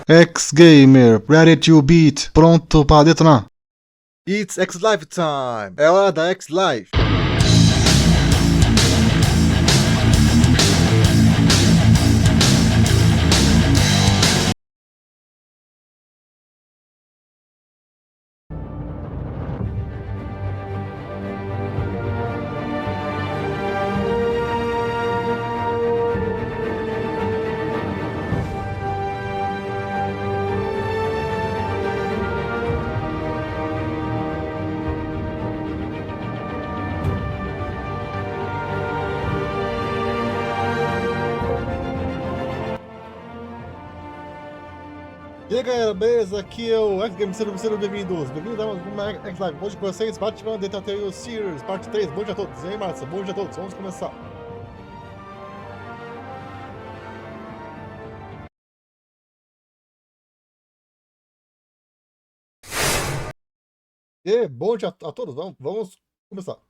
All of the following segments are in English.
X-Gamer, ready to beat, pronto para detonar. It's X-Live time! É hora da X-Live! E aí galera, beleza? Aqui é o X-Gamer, sejam bem-vindos! Bem-vindos a mais uma X-Live. Hoje com vocês, Batman The Telltale Series, parte 3. Bom dia a todos! E aí, Márcia? Bom dia a todos! Vamos começar! E bom dia a todos! Vamos começar!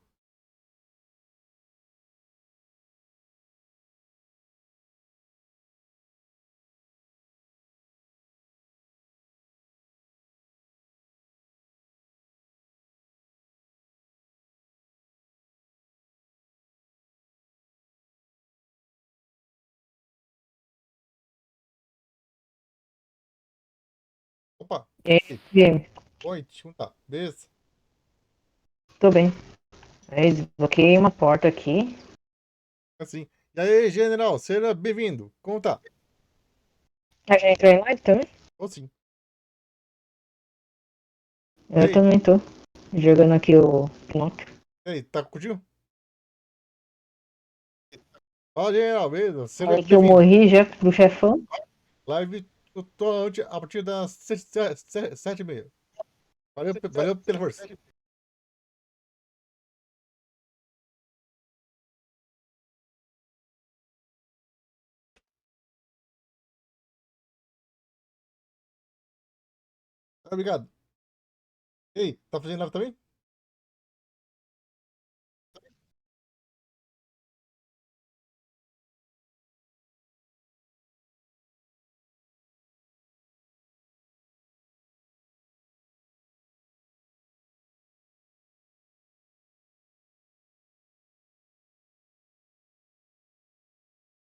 Opa! E E aí? aí, Oi, deixa eu contar. Beleza? tô bem. Aí desbloqueei uma porta aqui. Assim. E aí, general, seja bem-vindo! Como tá? A já entrou em live também? Ou sim. E Eu aí? também tô jogando aqui o Pinóquio. E aí, tá contigo? Fala, general, beleza? Seja Falei que eu bem-vindo! morri já pro chefão. Live a partir das 7h30. Valeu pela força. Obrigado. Ei, tá fazendo live também?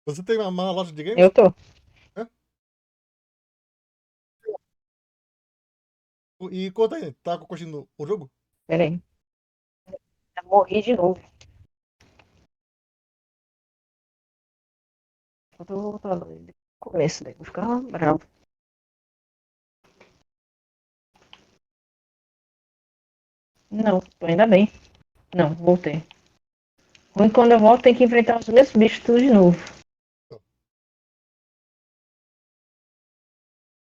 Você tem uma loja de Eu games? tô. Né? E conta aí, tá curtindo o jogo? Pera aí. Eu morri de novo. Eu tô voltando desde o começo, daí vou ficar bravo. Não, tô ainda bem. Não, voltei. Ruim quando eu volto tem que enfrentar os mesmos bichos tudo de novo.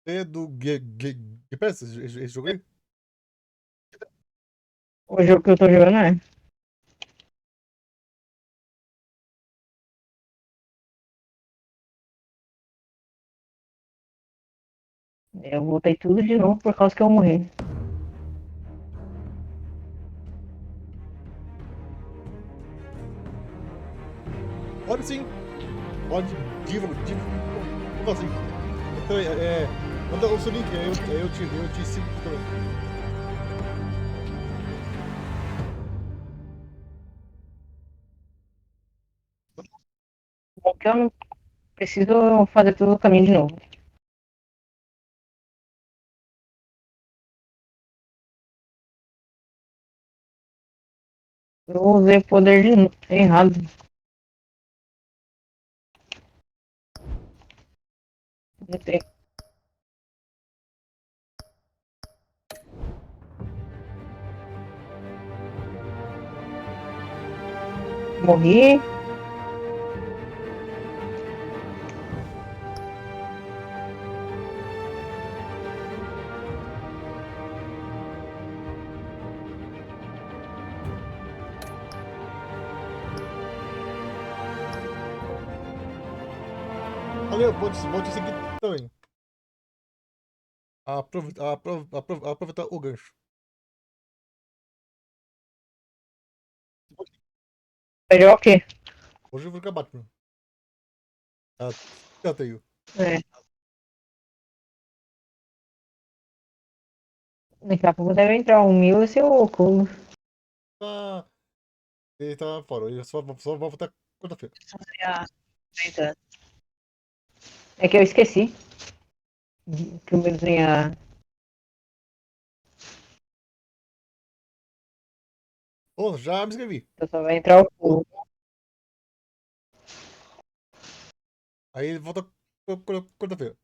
É do Game Pass, esse jogo aí? O jogo que eu tô jogando é. Eu voltei tudo de novo por causa que eu morri. Pode sim. Pode. Como assim? Então, manda o seu link, aí eu te sigo também. Bom que eu não preciso fazer todo o caminho de novo. Eu usei o poder errado. Não tem. Morri. Valeu, vou te seguir também. Aproveitar o gancho. Melhor o quê? Hoje eu vou jogar Batman. Ah, Telltale. É. Daqui a pouco deve entrar um mil e seu oculo. Ah, ele tá fora. Eu só vou voltar quarta-feira. É que eu esqueci que o meu tinha. Oh, já me inscrevi. Então só vai entrar o oculo. Aí volta quarta-feira.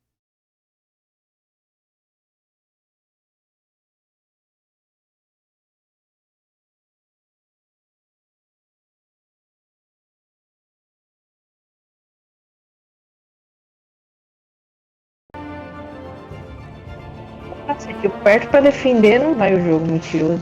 Cacete, eu perto pra defender, não vai o jogo, mentiroso.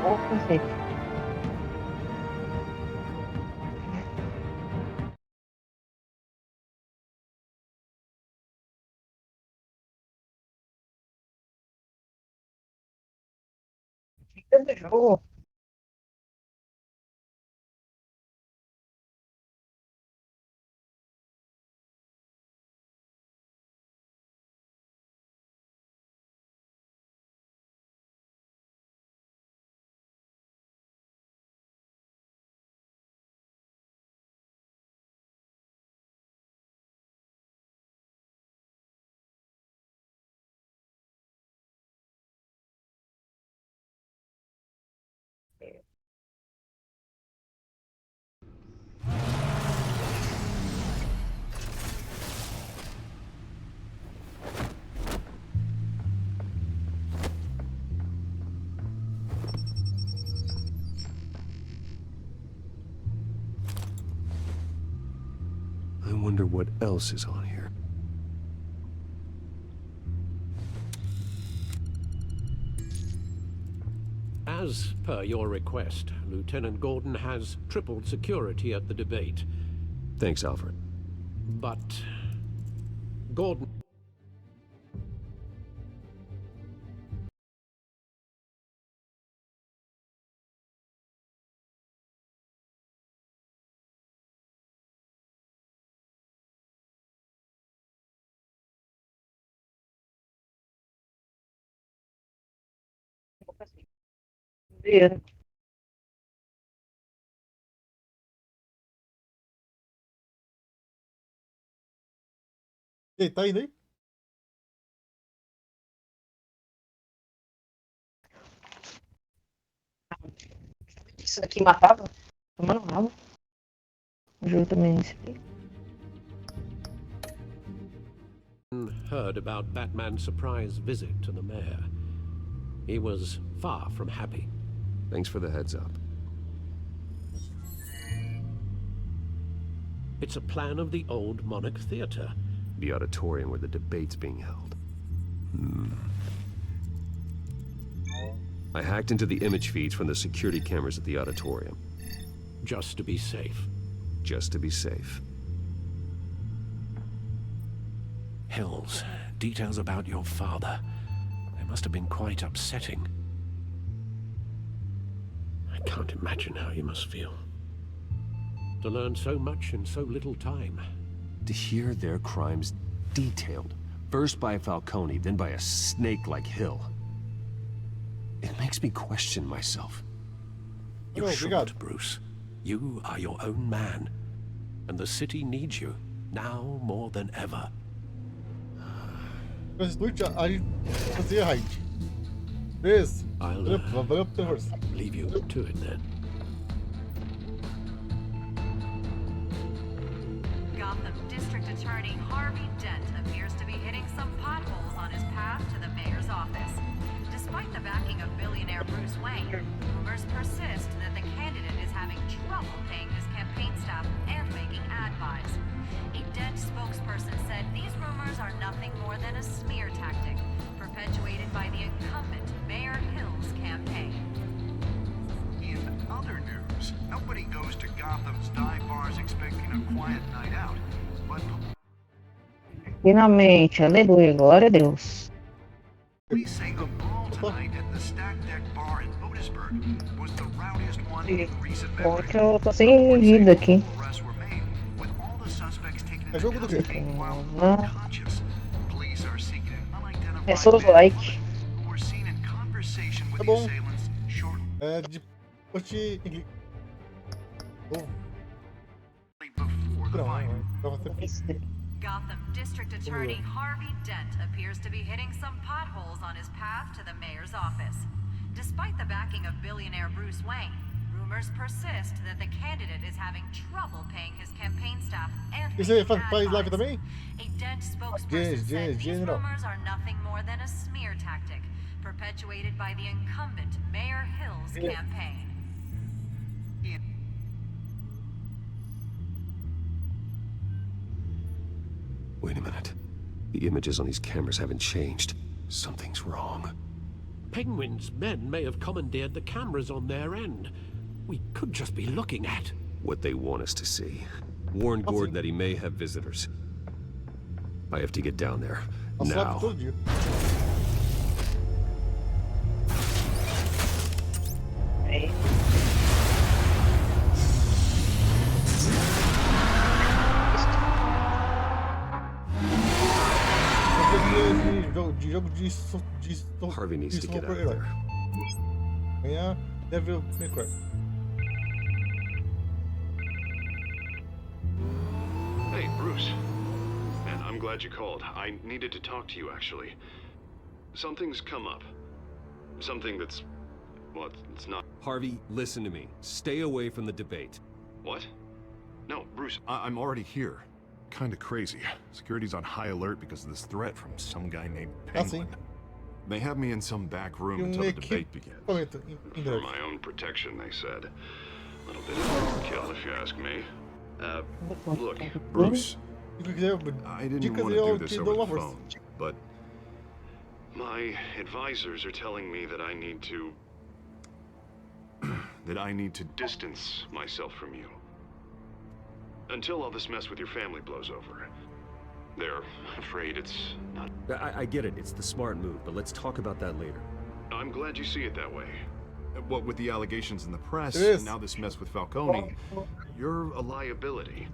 Ô, cacete. Fica do jogo. I wonder what else is on here. As per your request, Lieutenant Gordon has tripled security at the debate. Thanks, Alfred. But Gordon... Beleza. E aí, tá indo aí? Isso daqui matava? Tomando rabo. O jogo também explica. heard about Batman's surprise visit to the mayor. He was far from happy. Thanks for the heads up. It's a plan of the old Monarch Theatre. The auditorium where the debate's being held. I hacked into the image feeds from the security cameras at the auditorium. Just to be safe. Just to be safe. Hills, details about your father. They must have been quite upsetting. I can't imagine how you must feel. To learn so much in so little time. To hear their crimes detailed, first by Falcone, then by a snake like Hill. It makes me question myself. You Oh, shouldn't, Bruce. You are your own man. And the city needs you, now more than ever. Com esse tweet, a gente fazia raid. Beleza. I'll Valeu pela força. leave you to it then. Gotham District Attorney Harvey Dent appears to be hitting some potholes on his path to the mayor's office. Despite the backing of billionaire Bruce Wayne, rumors persist that the candidate is having trouble paying his campaign staff and making ad buys. A Dent spokesperson said these rumors are nothing more than a smear tactic, perpetuated by the incumbent Mayor Hill's campaign. In other news, nobody goes to Gotham's dive bars expecting a quiet night out, but Finalmente, aleluia, glória a Deus. Police say a brawl tonight at the Stack Deck Bar in Otisburg was the rowdiest one in recent Bom, memory. que eu tô sem vida aqui. Arrests were made, with all the suspects taken É into jogo do quê? custody while unconscious. Police are seeking an unidentified É Souls man like. who were seen in conversation with Tá the bom. assailants shortly É depois de inglês. Oh, before the não, fight. pra você. Gotham District Attorney Harvey Dent appears to be hitting some potholes on his path to the mayor's office. Despite the backing of billionaire Bruce Wayne, rumors persist that the candidate is having trouble paying his campaign staff and E você paying faz live advisors. também? A Dent spokesperson said these General. rumors are nothing more than a smear tactic perpetuated by the incumbent Mayor Hill's campaign. Wait a minute. The images on these cameras haven't changed. Something's wrong. Penguin's men may have commandeered the cameras on their end. We could just be looking at... What they want us to see. Warn Gordon that he may have visitors. I have to get down there. Nossa, live Now. todo dia. Aí. De jogo de Harvey needs to get out of super-herói. there. Ganhar Devil May Cry. Hey, Bruce. Man, I'm glad you called. I needed to talk to you, actually. Something's come up. Something that's... well, it's not... Harvey, listen to me. Stay away from the debate. What? No, Bruce, I'm already here. Kinda crazy. Security's on high alert because of this threat from some guy named Penguin. They have me in some back room until the debate begins. Comenta em for breve. my own protection, they said. A little bit of overkill, if you ask me. Look, Bruce, Se quiser I didn't dicas, want to do eu this te over dou the uma força. phone, but my advisors are telling me that I need to... that I need to distance myself from you. Until all this mess with your family blows over. They're afraid it's not... I get it. It's the smart move, but let's talk about that later. I'm glad you see it that way. what with the allegations in the press, It is. and now this mess with Falcone, You're a liability.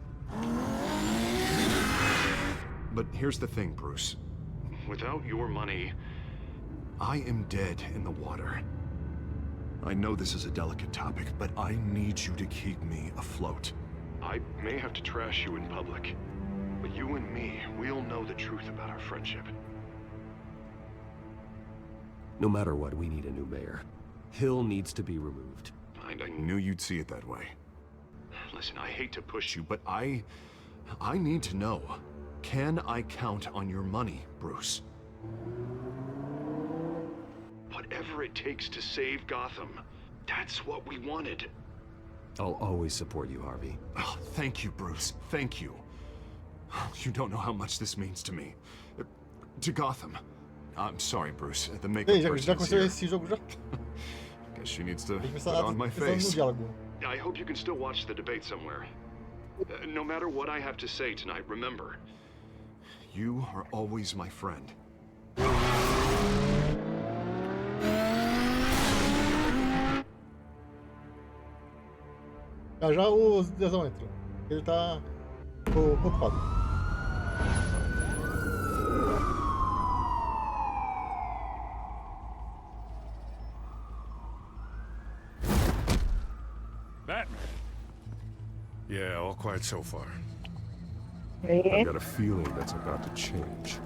but here's the thing, Bruce. Without your money, I am dead in the water. I know this is a delicate topic, but I need you to keep me afloat. I may have to trash you in public. But you and me, we'll know the truth about our friendship. No matter what, we need a new mayor. Hill needs to be removed. I Knew you'd see it that way. listen, I hate to push you, But I need to know. Can I count on your money, Bruce? whatever it takes to save Gotham. That's what we wanted. I'll always support you, Harvey. Oh, thank you, Bruce. Thank you. You don't know how much this means to me. To Gotham. I'm sorry, Bruce. The makeup Ei, já person is começou here. esse jogo já? Guess she needs to Tem que put começar on my pensando no face. diálogo. I hope you can still watch the debate somewhere. No matter what I have to say tonight, remember, You are always my friend. Já já o Dezão entra. Ele tá ocupado. Batman. Yeah, all quiet so far. Aí, I've got a feeling that's about to change.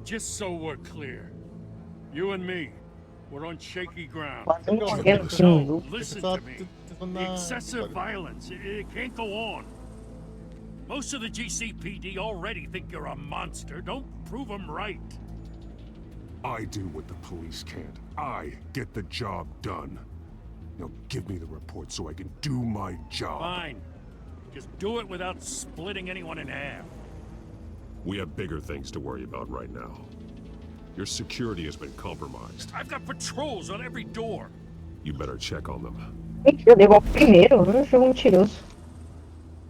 Just so we're clear, you and me, we're on shaky ground. quase Não, morrendo aqui não, no jogo. Listen Só to me. tentando na... Excessive violence, it can't go on. Most of the GCPD already think you're a monster. Don't prove them right. I do what the police can't. I get the job done. Now give me the report so I can do my job. Fine. Just do it without splitting anyone in half. We have bigger things to worry about right now. Your security has been compromised. I've got patrols on every door. You better check on them. Gente, eu dei golpe primeiro, eu sou um mentiroso.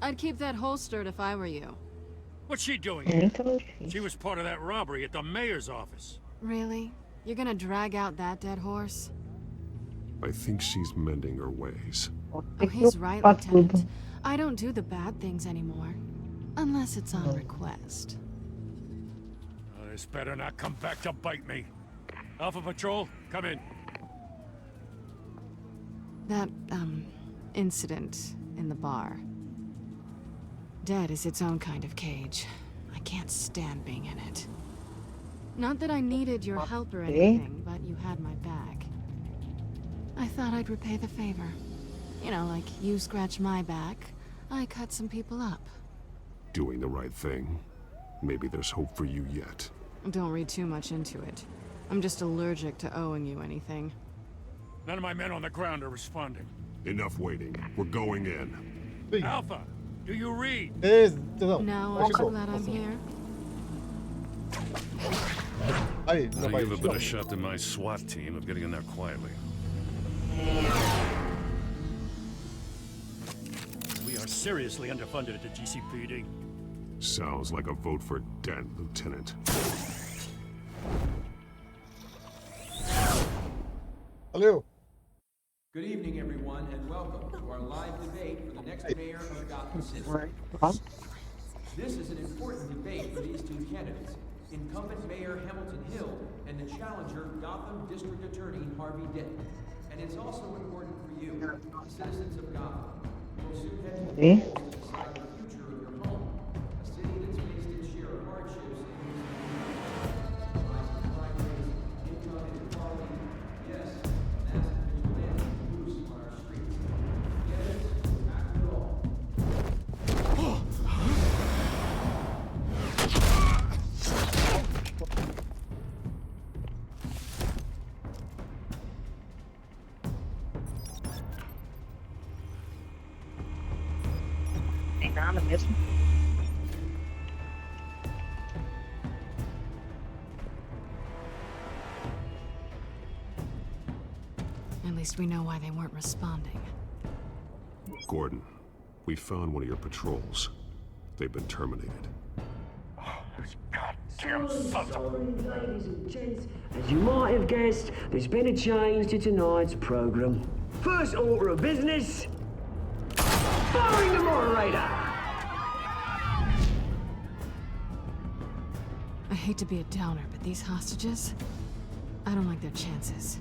I'd keep that holstered if I were you. What's she doing here? She was part of that robbery at the mayor's office. Really? You're gonna drag out that dead horse? I think she's mending her ways. Oh, he's right, Lieutenant. I don't do the bad things anymore. Unless it's on request. This better not come back to bite me. Alpha Patrol, come in. That, incident in the bar. Dead is its own kind of cage. I can't stand being in it. Not that I needed your help or anything, but you had my back. I thought I'd repay the favor. You know, like you scratch my back, I cut some people up. Doing the right thing. Maybe there's hope for you yet. Don't read too much into it. I'm just allergic to owing you anything. None of my men on the ground are responding. Enough waiting. We're going in. Alpha, do you read? Now aren't you glad I'm here? I give a better shot than my SWAT team of getting in there quietly. We are seriously underfunded at the GCPD. Sounds like a vote for Dent, Lieutenant. Hello. Good evening, everyone, and welcome to our live debate for the next mayor of Gotham City. This is an important debate for these two candidates, incumbent Mayor Hamilton Hill and the challenger Gotham District Attorney Harvey Dent. And it's also important for you, the citizens of Gotham, who will soon head to the polls to decide the future of your home, a city that's faced its share of hardships and rising crime rates, income inequality, yes, massive vigilante abuse on our streets. Yes, after all. Tem nada mesmo. At least we know why they weren't responding. Gordon, we found one of your patrols. They've been terminated. Ladies and gents, as you might have guessed, there's been a change to tonight's program. First order of business, firing the moderator. I hate to be a downer, but these hostages, I don't like their chances.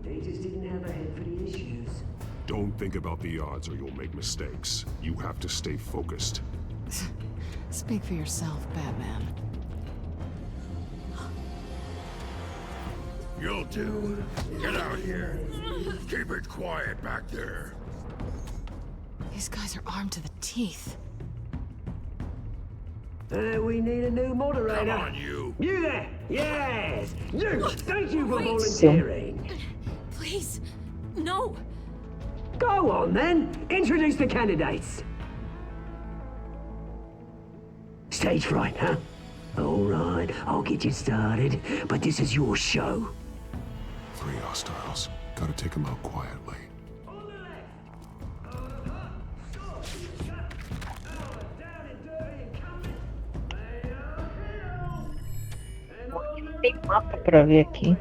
They just didn't have a head for the issues. Don't think about the odds or you'll make mistakes. You have to stay focused. Speak for yourself, Batman. You'll do. Get out here. Keep it quiet back there. These guys are armed to the teeth. We need a new moderator. Come on, you. You there? Yes. You. Thank you for volunteering. Please, no. Go on then. Introduce the candidates. Stage fright, huh? All right, I'll get you started, but this is your show. 3 hostiles. Gotta take them out quietly. Tem mapa pra ver aqui.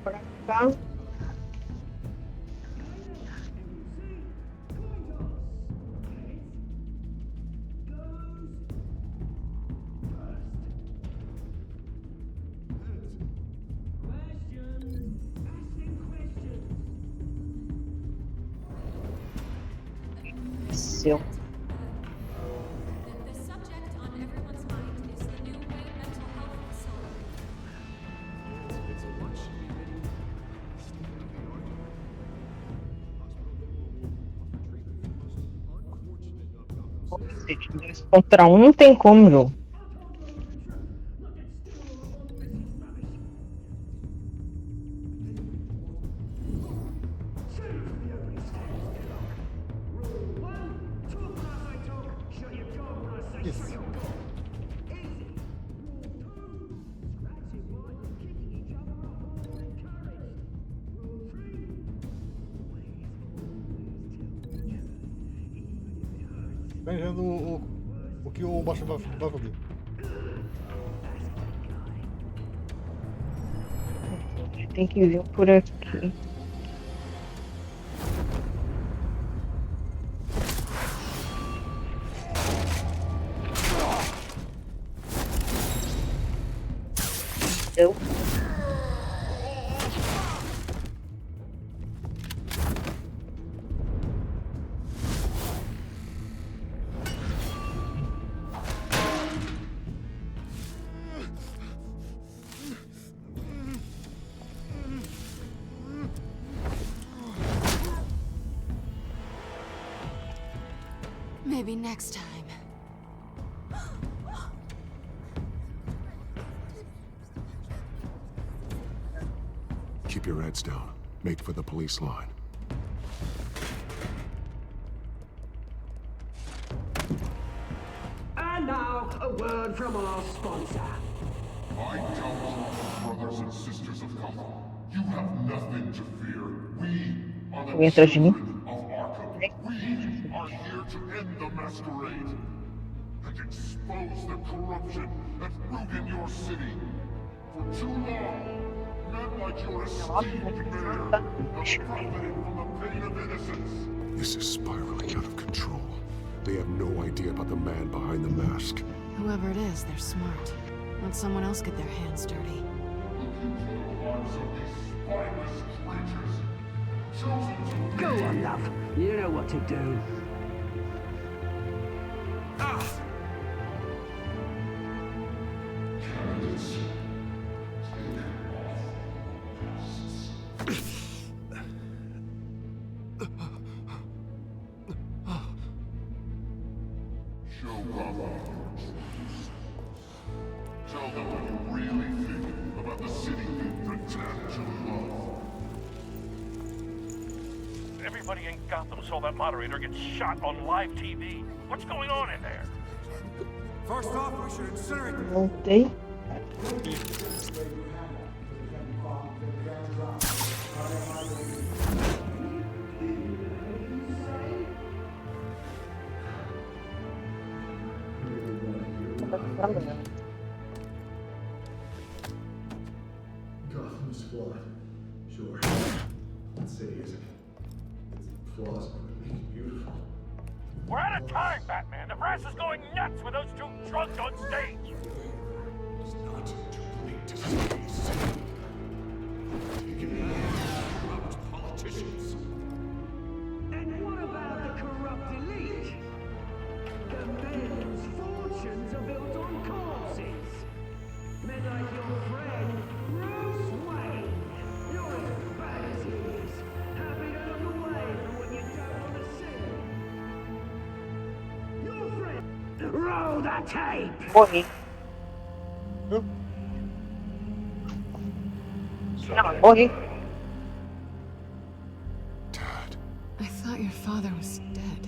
Pra cá. Seu. The subject on everyone's mind is the new Wayne mental health facility. It's a much needed Ou seja, 2 contra 1 não tem como, jogo. Isso. Vendo o que o baixo vai fazer. Tem que vir por aqui. Eu. Maybe next time. Keep your heads down. Make for the police line. And now, a word from our sponsor. I tell you, brothers and sisters of Gotham, you have nothing to fear. We are the children of Arkham. We are here to end the masquerade and expose the corruption that ruined your city. For too long, men like your esteemed mayor have profited from the pain of innocence. This is spiraling out of control. They have no idea about the man behind the mask. Whoever it is, they're smart. Let someone else get their hands dirty. Go on, love. You know what to do. Show Gotham. Tell them what you really think about the city you pretend to love. Everybody in Gotham saw that moderator get shot on live TV. What's going on in there? First off, we should incinerate them. Voltei. Gotham's flawed. Sure. That city isn't. Its flaws would make it beautiful. We're out of time, Batman. The press is going nuts with those two drunks on stage. It's not too late to save the city. Taking corrupt politicians. And what about the corrupt elite? The men's fortunes are built on corpses. Men like your friend, Bruce Wayne. You're as bad as he is. Happy to look away from what you don't want to see. Your friend. Roll the tape! Morri. Não, morri. I thought your father was dead.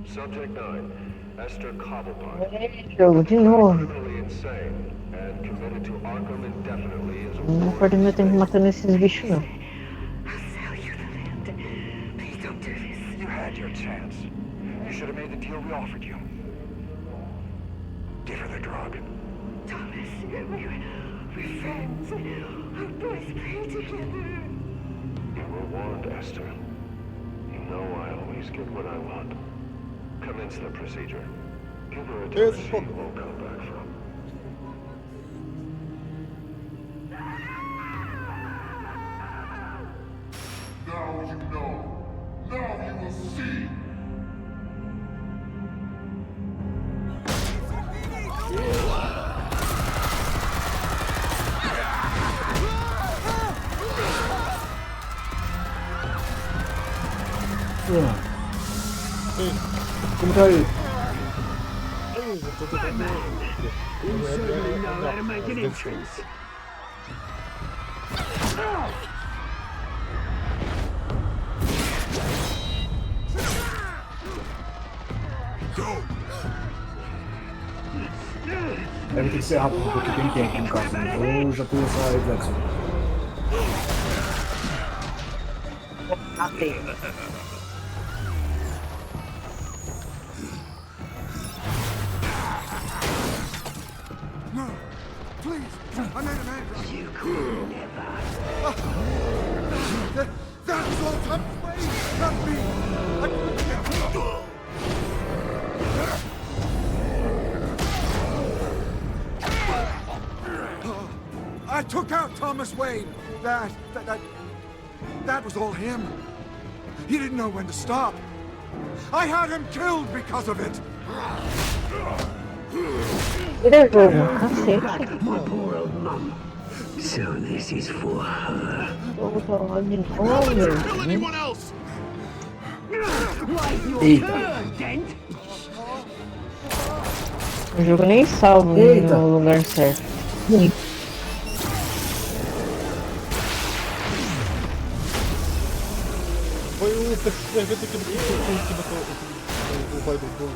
Subject 9, Esther Cobblepot. Jogo de novo. Criminally insane and committed to Arkham indefinitely as a Não pode meu tempo matando esses bichos, não. Please don't do this. You had your chance. You should have made the deal we offered you. Give her the drug. Thomas, we're friends. Our boys play together. You were warned, Esther. You know I always get what I want. Commence the procedure. Give her a dose she won't come back from. Now you know. Now you will see. Como tá aí? You certainly know how to make an entrance. Go! vai ter que ser rápido, porque tem tempo no caso. Eu já tenho essa reflexão. No, please, I made a man. You could never. That was all Thomas Wayne, not me. I took out Thomas Wayne. That was all him. He didn't know when to stop. I had him killed because of it. My poor old mum. So this is for her. Kill anyone else? Wait your Eita. turn, Dent. O jogo nem salva no lugar certo. Foi o prefeito aqui do que matou o pai do tubo.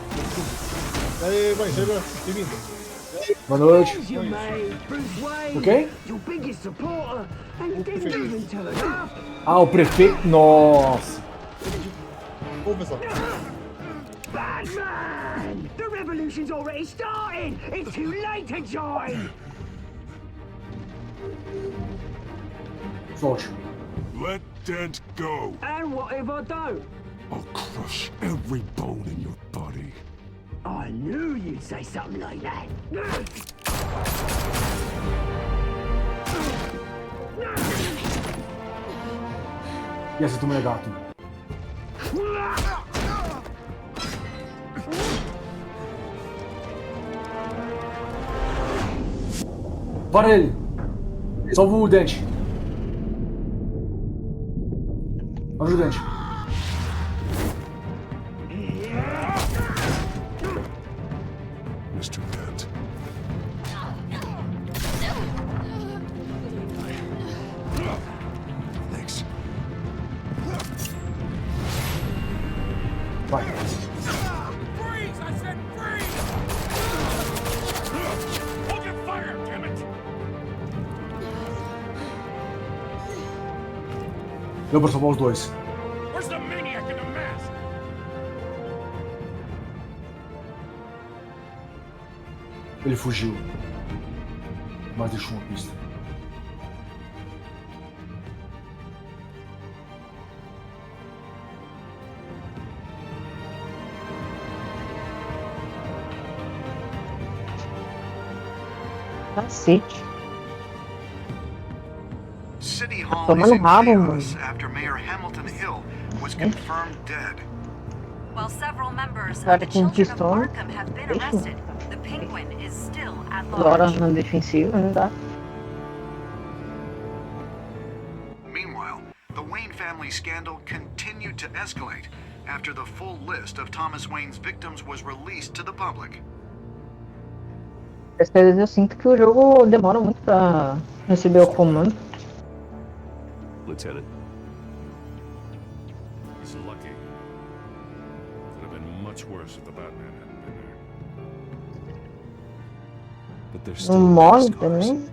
E aí, mãe, chega, bem-vindo. Boa noite. You made Bruce Wayne. O quê? Your biggest supporter, and he didn't even turn up. Ah, o prefeito. Nossa. Vamos pensar. Batman! The revolution's already started. It's too late to join. Solte. Let Dent go. And what if I don't? I'll crush every bone in your body. I knew you'd say something like that. E essa turma é gato. Para ele. Salva o Dente. Ajuda o Dente. Mr. Dent. Thanks. Vai. Freeze! I said freeze! Hold your fire, damn it! Deu pra salvar os dois. Where's the maniac in the mask? Ele fugiu. Mas deixou uma pista. Cacete. City Hall Tomando is in rabo, chaos after Mayor Hamilton Hill was confirmed dead. While several members of Cara the com Children of pistola. Arkham have been arrested, the Penguin is still at Agora large. na defensiva, não dá. Meanwhile, the Wayne family scandal continued to escalate after the full list of Thomas Wayne's victims was released to the public. Às vezes eu sinto que o jogo demora muito pra receber o comando. Lieutenant. He's lucky. Could have been much worse if the Batman hadn't been there. But there's Não still morre scars. também.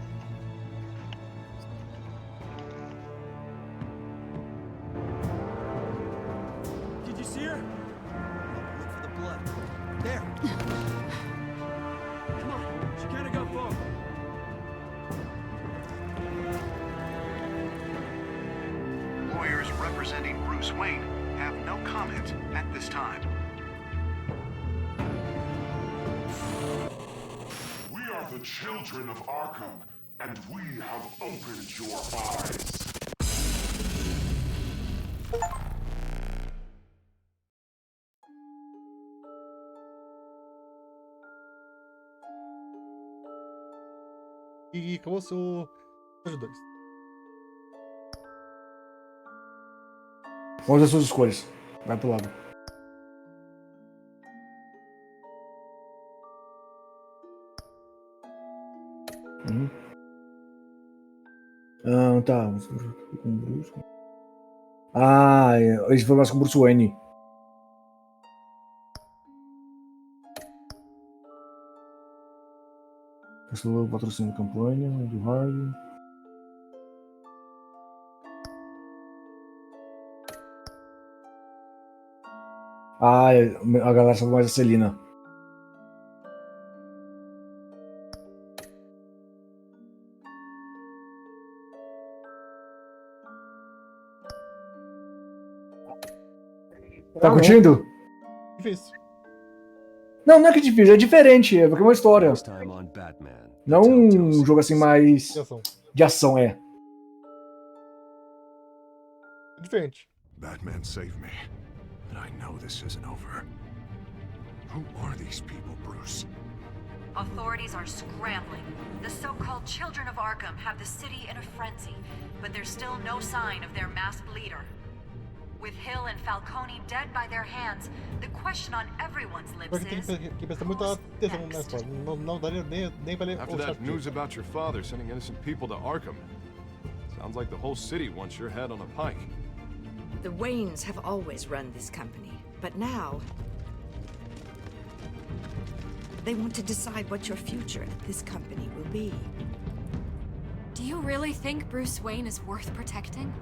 Did you see her? Look for the blood. There. Come on, she can't have got far. Lawyers representing Bruce Wayne have no comment at this time. We are the children of Arkham, and we have opened your eyes. E acabou os dois. Vamos as suas escolhas. Vai pro lado. Tá. Com Bruce. Esse foi mais com Bruce Wayne. Cancelou o patrocínio da campanha do Harvey. Ah, a galera sabe mais a Celina. Tá curtindo? Difícil. Não, não é que é difícil, é diferente, é porque é uma história. Não um jogo assim mais de ação, é. Diferente. Batman saved me, but I know this isn't over. Who are these people, Bruce? Authorities are scrambling. The so-called Children of Arkham have the city in a frenzy, but there's still no sign of their masked leader. With Hill and Falcone dead by their hands, the question on everyone's lips is, que prestar muita atenção na história. Não daria nem pra ler After that news about your father sending innocent people to Arkham, sounds like the whole city wants your head on a pike. The Waynes have always run this company, but now they want to decide what your future at this company will be. Do you really think Bruce Wayne is worth protecting?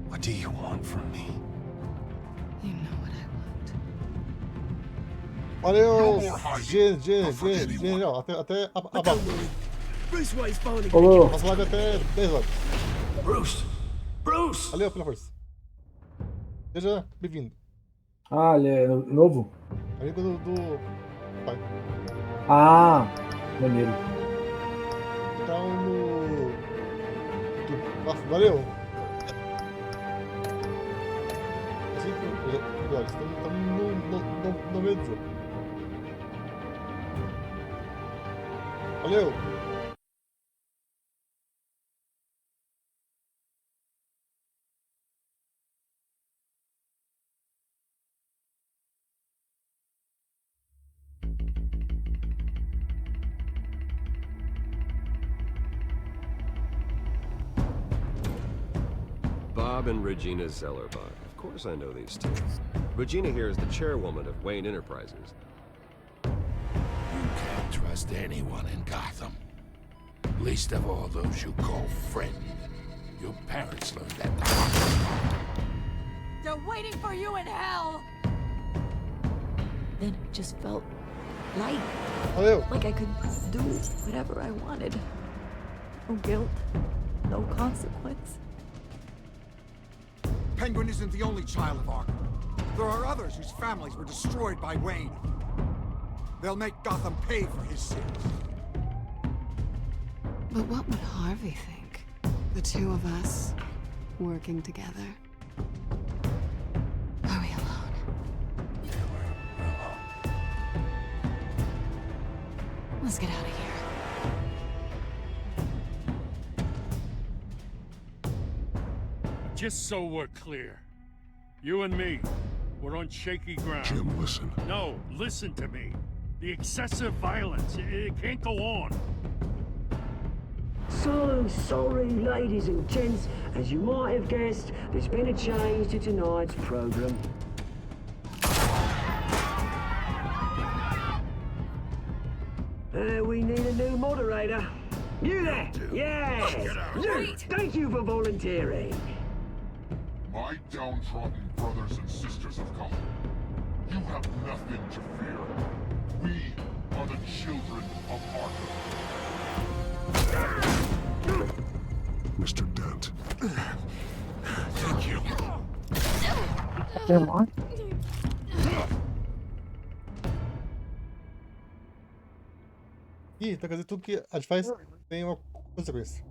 What do you want from me? You know what I Valeu! Genial. Até abaixo. Falou! Nossa live até 10 horas. Bruce! Valeu pela força. Seja bem-vindo. Ah, ele é novo? Amigo do pai. Ah, maneiro. Então no. Nossa, valeu! Assim, olha, estamos no meio do jogo. Valeu! Bob and Regina Zellerbach. Of course I know these two. Regina here is the chairwoman of Wayne Enterprises. You can't trust anyone in Gotham. Least of all those you call friend. Your parents learned that the hard way. They're waiting for you in hell! Then it just felt light. Valeu! Like I could do whatever I wanted. No guilt, no consequence. Penguin isn't the only child of Arkham. There are others whose families were destroyed by Wayne. They'll make Gotham pay for his sins. But what would Harvey think? The two of us working together. Are we alone? Let's get out of here. Just so we're clear, you and me, we're on shaky ground. Jim, listen. No, listen to me. The excessive violence, it can't go on. So sorry, ladies and gents. As you might have guessed, there's been a change to tonight's program. We need a new moderator. You there? Yes! You! Thank you for volunteering. My downtrodden brothers and sisters of Gotham, you have nothing to fear. We are the children of Arkham. Mr. Dent. Thank you. Ih, então quer dizer, tudo que a gente faz tem uma consequência.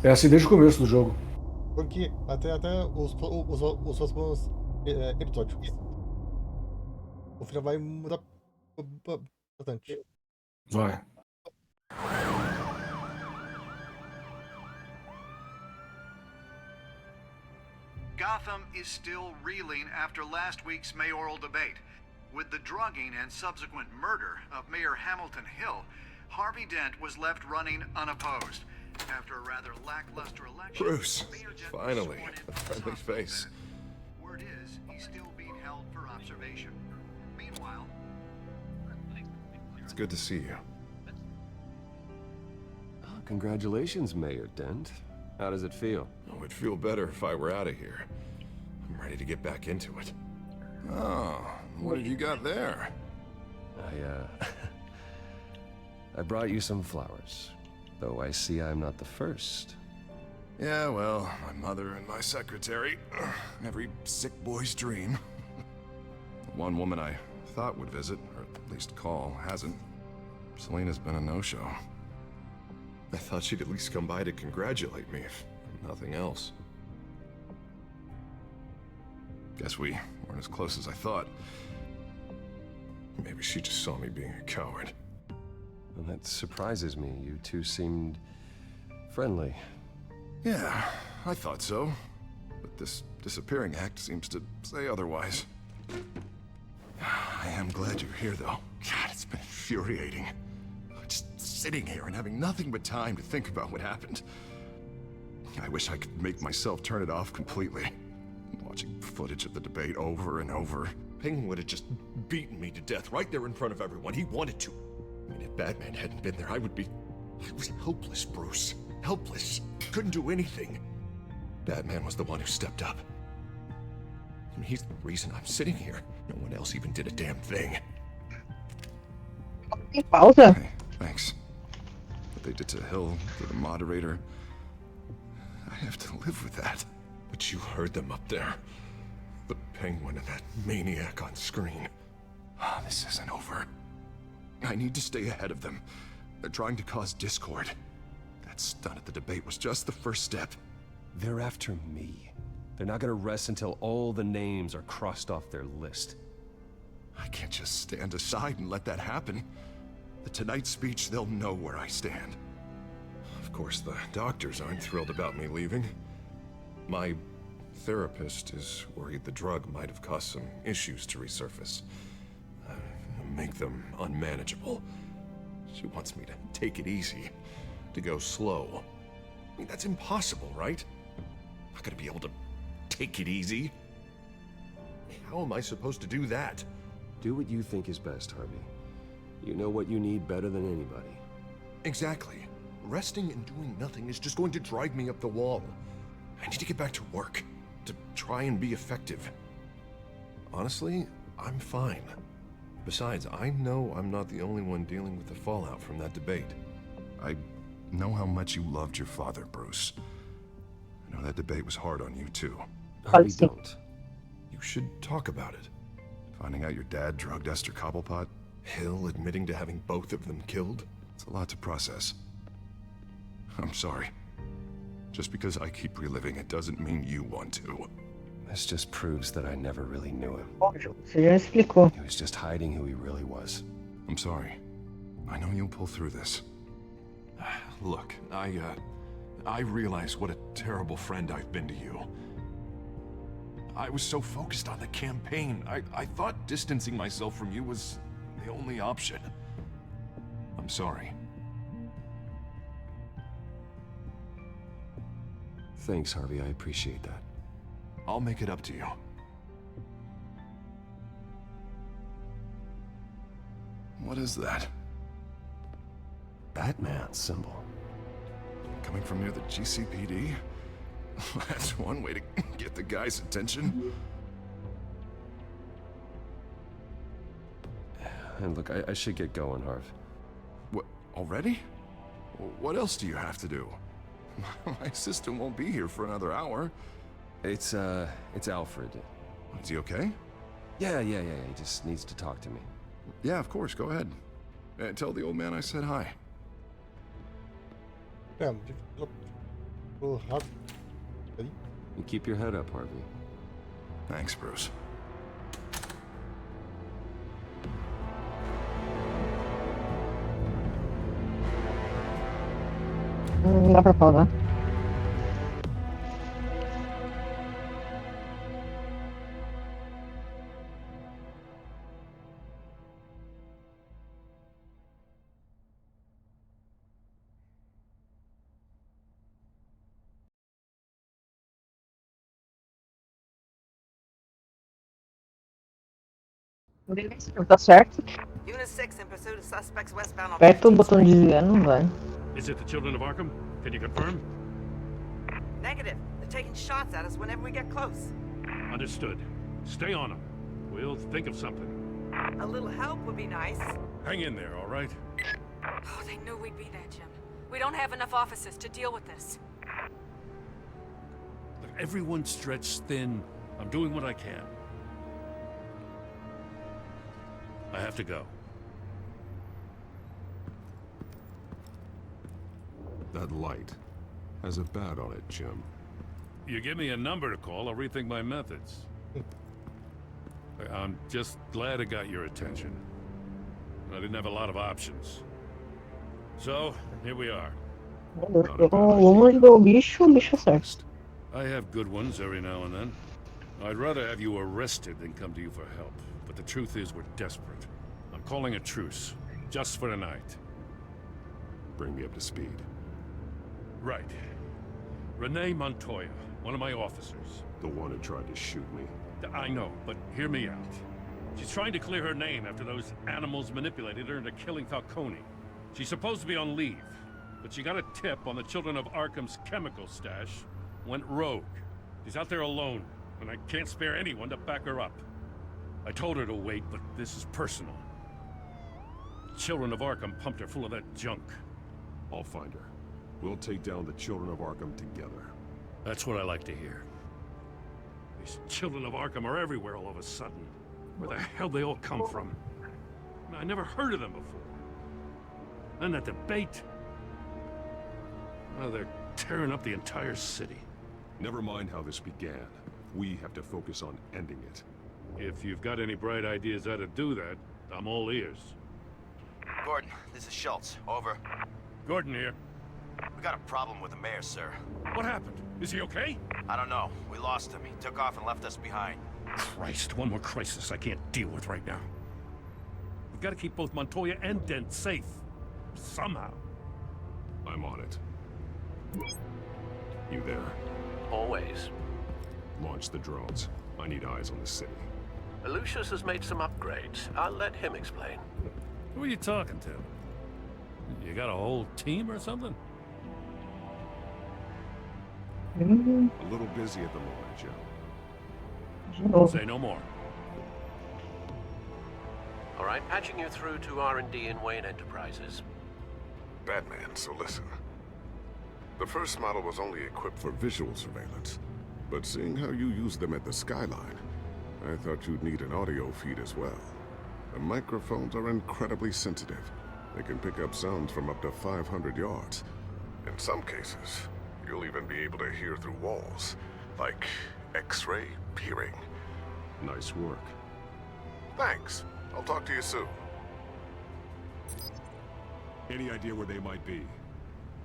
É assim desde o começo do jogo. Porque até os próximos episódios. O final vai mudar bastante. Vai. Gotham is still reeling after last week's mayoral debate. With the drugging and subsequent murder of Mayor Hamilton Hill, Harvey Dent was left running unopposed. After a rather lackluster election, Bruce, finally, a friendly face. word is he's still being held for observation. Meanwhile... It's good to see you. Oh, congratulations, Mayor Dent. How does it feel? Oh, it'd feel better if I were out of here. I'm ready to get back into it. Oh, what have you got there? I brought you some flowers. Though I see I'm not the first. Yeah, well, my mother and my secretary. Every sick boy's dream. One woman I thought would visit, or at least call, hasn't. Selena's been a no-show. I thought she'd at least come by to congratulate me, if nothing else. Guess we weren't as close as I thought. Maybe she just saw me being a coward. Well, that surprises me. You two seemed friendly. Yeah, I thought so. But this disappearing act seems to say otherwise. I am glad you're here, though. God, it's been infuriating. Just sitting here and having nothing but time to think about what happened. I wish I could make myself turn it off completely. Watching footage of the debate over and over. Penguin would have just beaten me to death right there in front of everyone. He wanted to. And if Batman hadn't been there, I was helpless, Bruce. Helpless. Couldn't do anything. Batman was the one who stepped up. I mean, he's the reason I'm sitting here. No one else even did a damn thing. Pausa. Hey, thanks. What they did to Hill, to the moderator, I have to live with that. But you heard them up there. The Penguin and that maniac on screen. This isn't over. I need to stay ahead of them. They're trying to cause discord. That stunt at the debate was just the first step. They're after me. They're not gonna rest until all the names are crossed off their list. I can't just stand aside and let that happen. The Tonight speech, they'll know where I stand. Of course, the doctors aren't thrilled about me leaving. My therapist is worried the drug might have caused some issues to resurface. Make them unmanageable. She wants me to take it easy, to go slow. I mean, that's impossible, right? I'm not gonna be able to take it easy. How am I supposed to do that? Do what you think is best, Harvey. You know what you need better than anybody. Exactly. Resting and doing nothing is just going to drive me up the wall. I need to get back to work, to try and be effective. Honestly, I'm fine. Besides, I know I'm not the only one dealing with the fallout from that debate. I know how much you loved your father, Bruce. I know that debate was hard on you, too. Harvey, don't. You should talk about it. Finding out your dad drugged Esther Cobblepot, Hill admitting to having both of them killed. It's a lot to process. I'm sorry. Just because I keep reliving it doesn't mean you want to. This just proves that I never really knew him. Você já explicou. He was just hiding who he really was. I'm sorry. I know you'll pull through this. Look, I realize what a terrible friend I've been to you. I was so focused on the campaign, I thought distancing myself from you was the only option. I'm sorry. Thanks, Harvey. I appreciate that. I'll make it up to you. What is that? Batman symbol. Coming from near the GCPD? That's one way to get the guy's attention. And look, I should get going, Harv. What, already? What else do you have to do? My assistant won't be here for another hour. It's Alfred. Is he okay? Yeah, he just needs to talk to me. Yeah, of course, go ahead. Tell the old man I said hi. Damn. You keep your head up, Harvey. Thanks, Bruce. Dá pra pausar. Beleza, tá certo. Unit 6 in pursuit of suspects westbound on Aperta o 15th botão de Street. desviar, não vai. Is it the children of Arkham? Can you confirm? Negative. They're taking shots at us whenever we get close. Understood. Stay on them. We'll think of something. A little help would be nice. Hang in there, all right? Oh, they knew we'd be there, Jim. We don't have enough officers to deal with this. Look, everyone's stretched thin. I'm doing what I can. I have to go. That light has a bat on it, Jim. You give me a number to call, I'll rethink my methods. I'm just glad it got your attention. I didn't have a lot of options. So, here we are. Vamos ligar o bicho certo. I have good ones every now and then. I'd rather have you arrested than come to you for help. But the truth is we're desperate. I'm calling a truce. Just for tonight. Bring me up to speed. Right. Renee Montoya, one of my officers. The one who tried to shoot me. I know, but hear me out. She's trying to clear her name after those animals manipulated her into killing Falcone. She's supposed to be on leave, but she got a tip on the Children of Arkham's chemical stash, went rogue. She's out there alone, and I can't spare anyone to back her up. I told her to wait, but this is personal. Children of Arkham pumped her full of that junk. I'll find her. We'll take down the Children of Arkham together. That's what I like to hear. These Children of Arkham are everywhere all of a sudden. Where the hell they all come from? I never heard of them before. And that debate. Well, they're tearing up the entire city. Never mind how this began. We have to focus on ending it. If you've got any bright ideas how to do that, I'm all ears. Gordon, this is Schultz. Over. Gordon here. We got a problem with the mayor, sir. What happened? Is he okay? I don't know. We lost him. He took off and left us behind. Christ, one more crisis I can't deal with right now. We've got to keep both Montoya and Dent safe. Somehow. I'm on it. You there? Always. Launch the drones. I need eyes on the city. Lucius has made some upgrades. I'll let him explain. Who are you talking to? You got a whole team or something? A little busy at the moment, Joe. Say no more. All right, patching you through to R&D in Wayne Enterprises. Batman, so listen. The first model was only equipped for visual surveillance, but seeing how you use them at the Skyline, I thought you'd need an audio feed as well. The microphones are incredibly sensitive. They can pick up sounds from up to 500 yards. In some cases, you'll even be able to hear through walls, like X-ray peering. Nice work. Thanks. I'll talk to you soon. Any idea where they might be?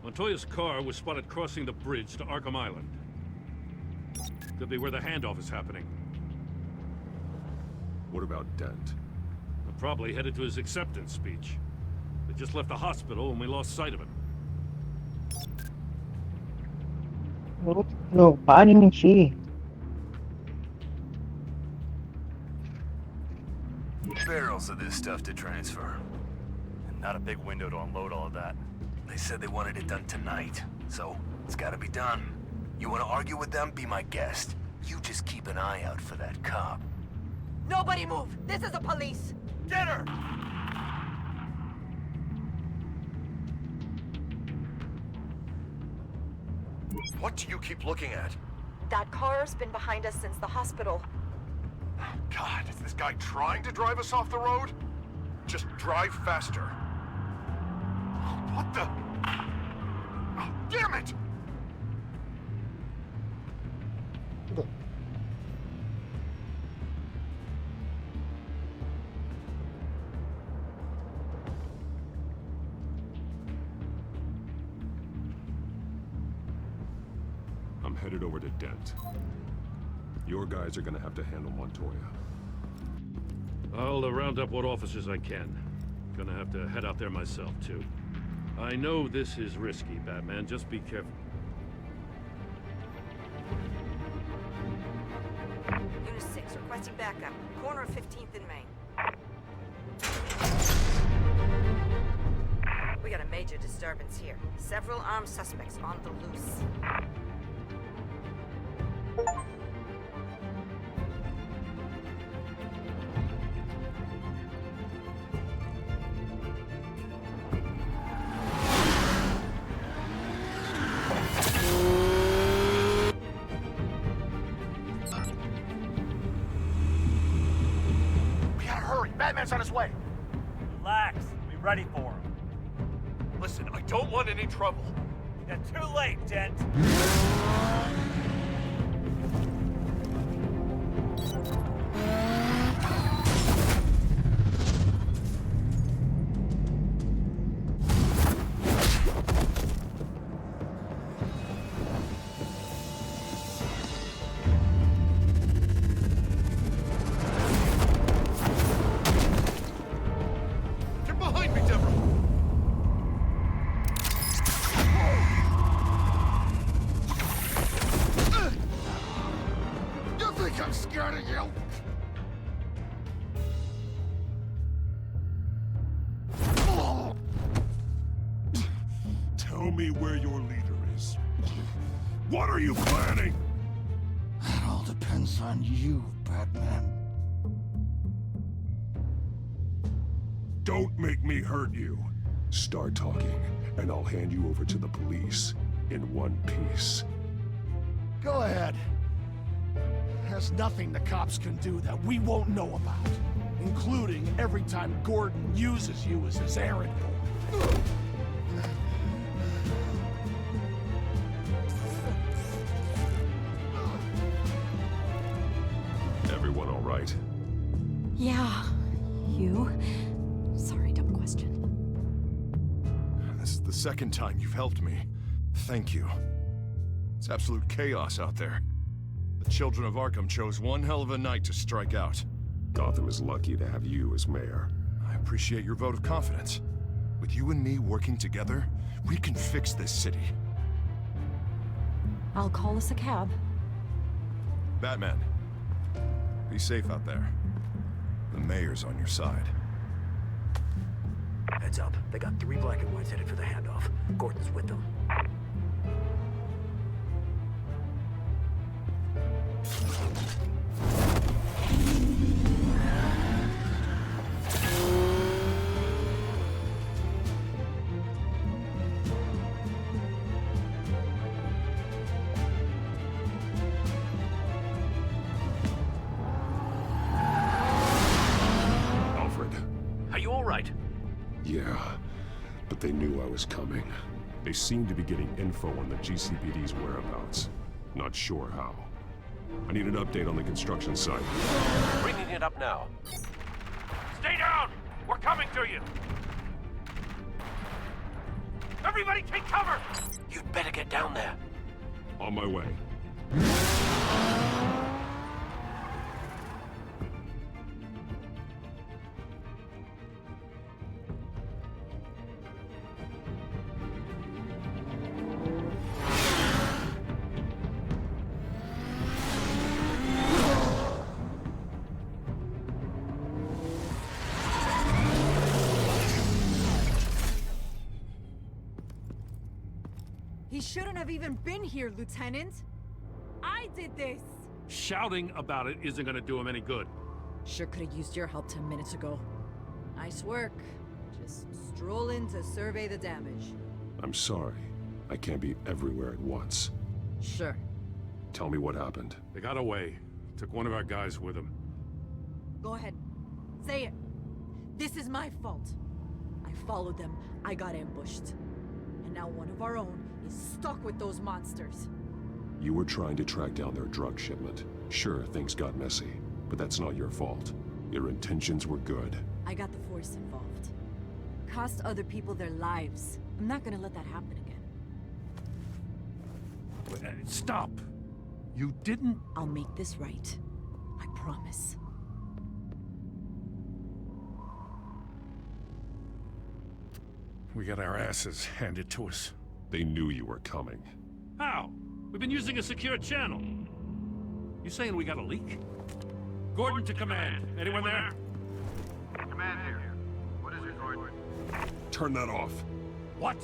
Montoya's car was spotted crossing the bridge to Arkham Island. Could be where the handoff is happening. What about Dent? I'm probably headed to his acceptance speech. They just left the hospital and we lost sight of him. Não, para de mentir. Barrels of this stuff to transfer. And not a big window to unload all of that. They said they wanted it done tonight, so it's gotta be done. You wanna argue with them? Be my guest. You just keep an eye out for that cop. Nobody move! This is the police! Get her! What do you keep looking at? That car's been behind us since the hospital. God, is this guy trying to drive us off the road? Just drive faster. What the? Oh, damn it! I'm headed over to Dent. Your guys are gonna have to handle Montoya. I'll round up what officers I can. Gonna have to head out there myself, too. I know this is risky, Batman. Just be careful. Unit 6, requesting backup. Corner of 15th and Main. We got a major disturbance here. Several armed suspects on the loose. We gotta hurry. Batman's on his way. Relax. Be ready for him. Listen, I don't want any trouble. You're too late, Dent. Get behind me, Deborah! You think I'm scared of you? Tell me where your leader is. What are you planning? That all depends on you, Batman. Don't make me hurt you. Start talking, and I'll hand you over to the police in one piece. Go ahead. There's nothing the cops can do that we won't know about, including every time Gordon uses you as his errand boy. Everyone all right? Yeah. You? Sorry, dumb question. This is the second time you've helped me. Thank you. It's absolute chaos out there. The children of Arkham chose one hell of a night to strike out. Gotham is lucky to have you as mayor. I appreciate your vote of confidence. With you and me working together, we can fix this city. I'll call us a cab. Batman, be safe out there. The mayor's on your side. Heads up. They got 3 black and whites headed for the handoff. Gordon's with them. Alfred. Are you all right? Yeah, but they knew I was coming. They seem to be getting info on the GCPD's whereabouts. Not sure how. I need an update on the construction site. Bringing it up now. Stay down! We're coming to you! Everybody take cover! You'd better get down there. On my way. He shouldn't have even been here, Lieutenant. I did this. Shouting about it isn't gonna do him any good. Sure could have used your help 10 minutes ago. Nice work. Just stroll in to survey the damage. I'm sorry. I can't be everywhere at once. Sure. Tell me what happened. They got away. Took one of our guys with them. Go ahead. Say it. This is my fault. I followed them. I got ambushed. And now one of our own is stuck with those monsters. You were trying to track down their drug shipment. Sure, things got messy, but that's not your fault. Your intentions were good. I got the Force involved. Cost other people their lives. I'm not gonna let that happen again. Stop! You didn't... I'll make this right. I promise. We got our asses handed to us. They knew you were coming. How? We've been using a secure channel. You saying we got a leak? Gordon to command. Anyone there? Command here. What is it, Gordon? Turn that off. What?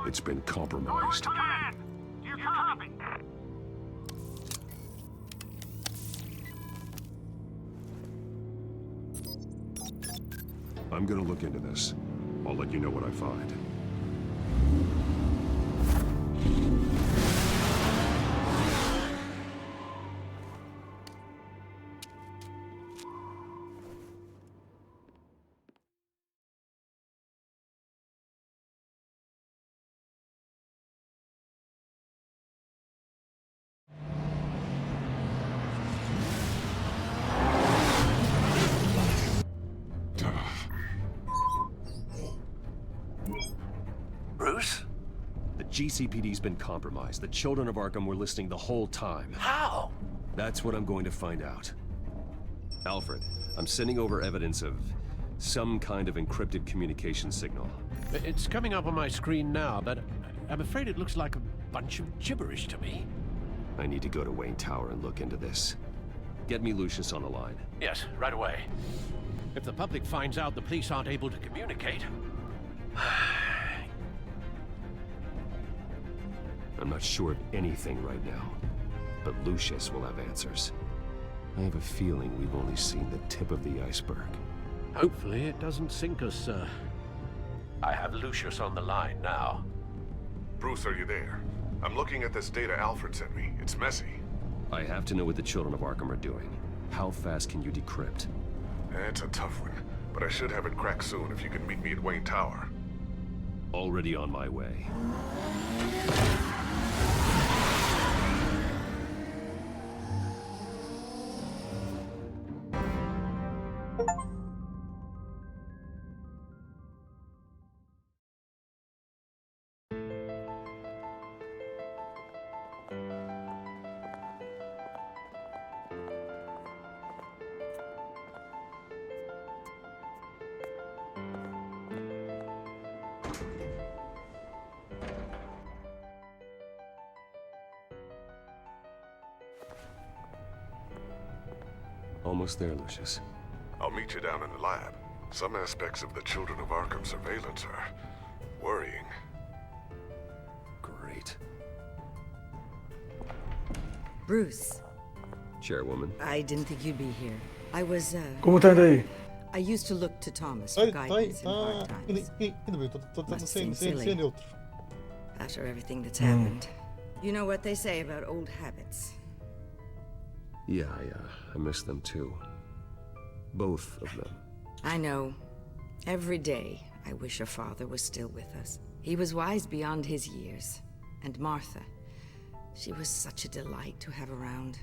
It's been compromised. Command! Do you copy? I'm gonna look into this. I'll let you know what I find. Bruce? The GCPD's been compromised. The children of Arkham were listening the whole time. How? That's what I'm going to find out. Alfred, I'm sending over evidence of some kind of encrypted communication signal. It's coming up on my screen now, but I'm afraid it looks like a bunch of gibberish to me. I need to go to Wayne Tower and look into this. Get me Lucius on the line. Yes, right away. If the public finds out the police aren't able to communicate... I'm not sure of anything right now, but Lucius will have answers. I have a feeling we've only seen the tip of the iceberg. Hopefully it doesn't sink us, sir. I have Lucius on the line now. Bruce, are you there? I'm looking at this data Alfred sent me. It's messy. I have to know what the children of Arkham are doing. How fast can you decrypt? It's a tough one, but I should have it cracked soon if you can meet me at Wayne Tower. Already on my way. Almost there, Lucius. I'll meet you down in the lab. Some aspects of the Children of Arkham surveillance are worrying. Great. Bruce, Chairwoman. I didn't think you'd be here. I was, Como tá indo aí? I used to look to Thomas for guidance in hard times. Indo bem, tô Must sem seem silly. neutro. After everything that's happened. You know what they say about old habits. Yeah, I miss them too. Both of them. I know. Every day, I wish your father was still with us. He was wise beyond his years. And Martha, she was such a delight to have around.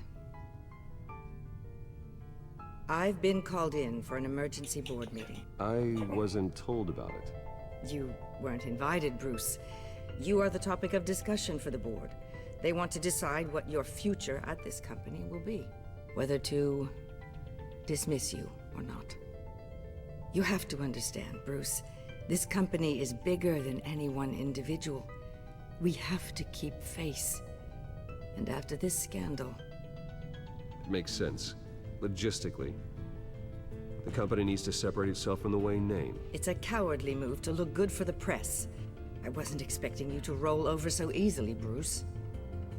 I've been called in for an emergency board meeting. I wasn't told about it. You weren't invited, Bruce. You are the topic of discussion for the board. They want to decide what your future at this company will be. Whether to dismiss you or not. You have to understand, Bruce. This company is bigger than any one individual. We have to keep face. And after this scandal... It makes sense. Logistically. The company needs to separate itself from the Wayne name. It's a cowardly move to look good for the press. I wasn't expecting you to roll over so easily, Bruce.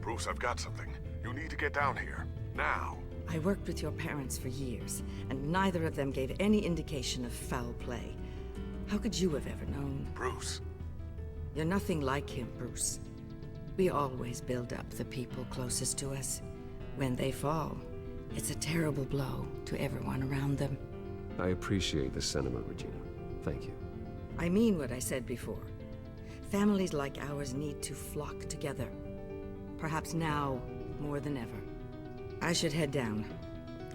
Bruce, I've got something. You need to get down here. Now. I worked with your parents for years, and neither of them gave any indication of foul play. How could you have ever known? Bruce. You're nothing like him, Bruce. We always build up the people closest to us. When they fall, it's a terrible blow to everyone around them. I appreciate the sentiment, Regina. Thank you. I mean what I said before. Families like ours need to flock together. Perhaps now more than ever. I should head down.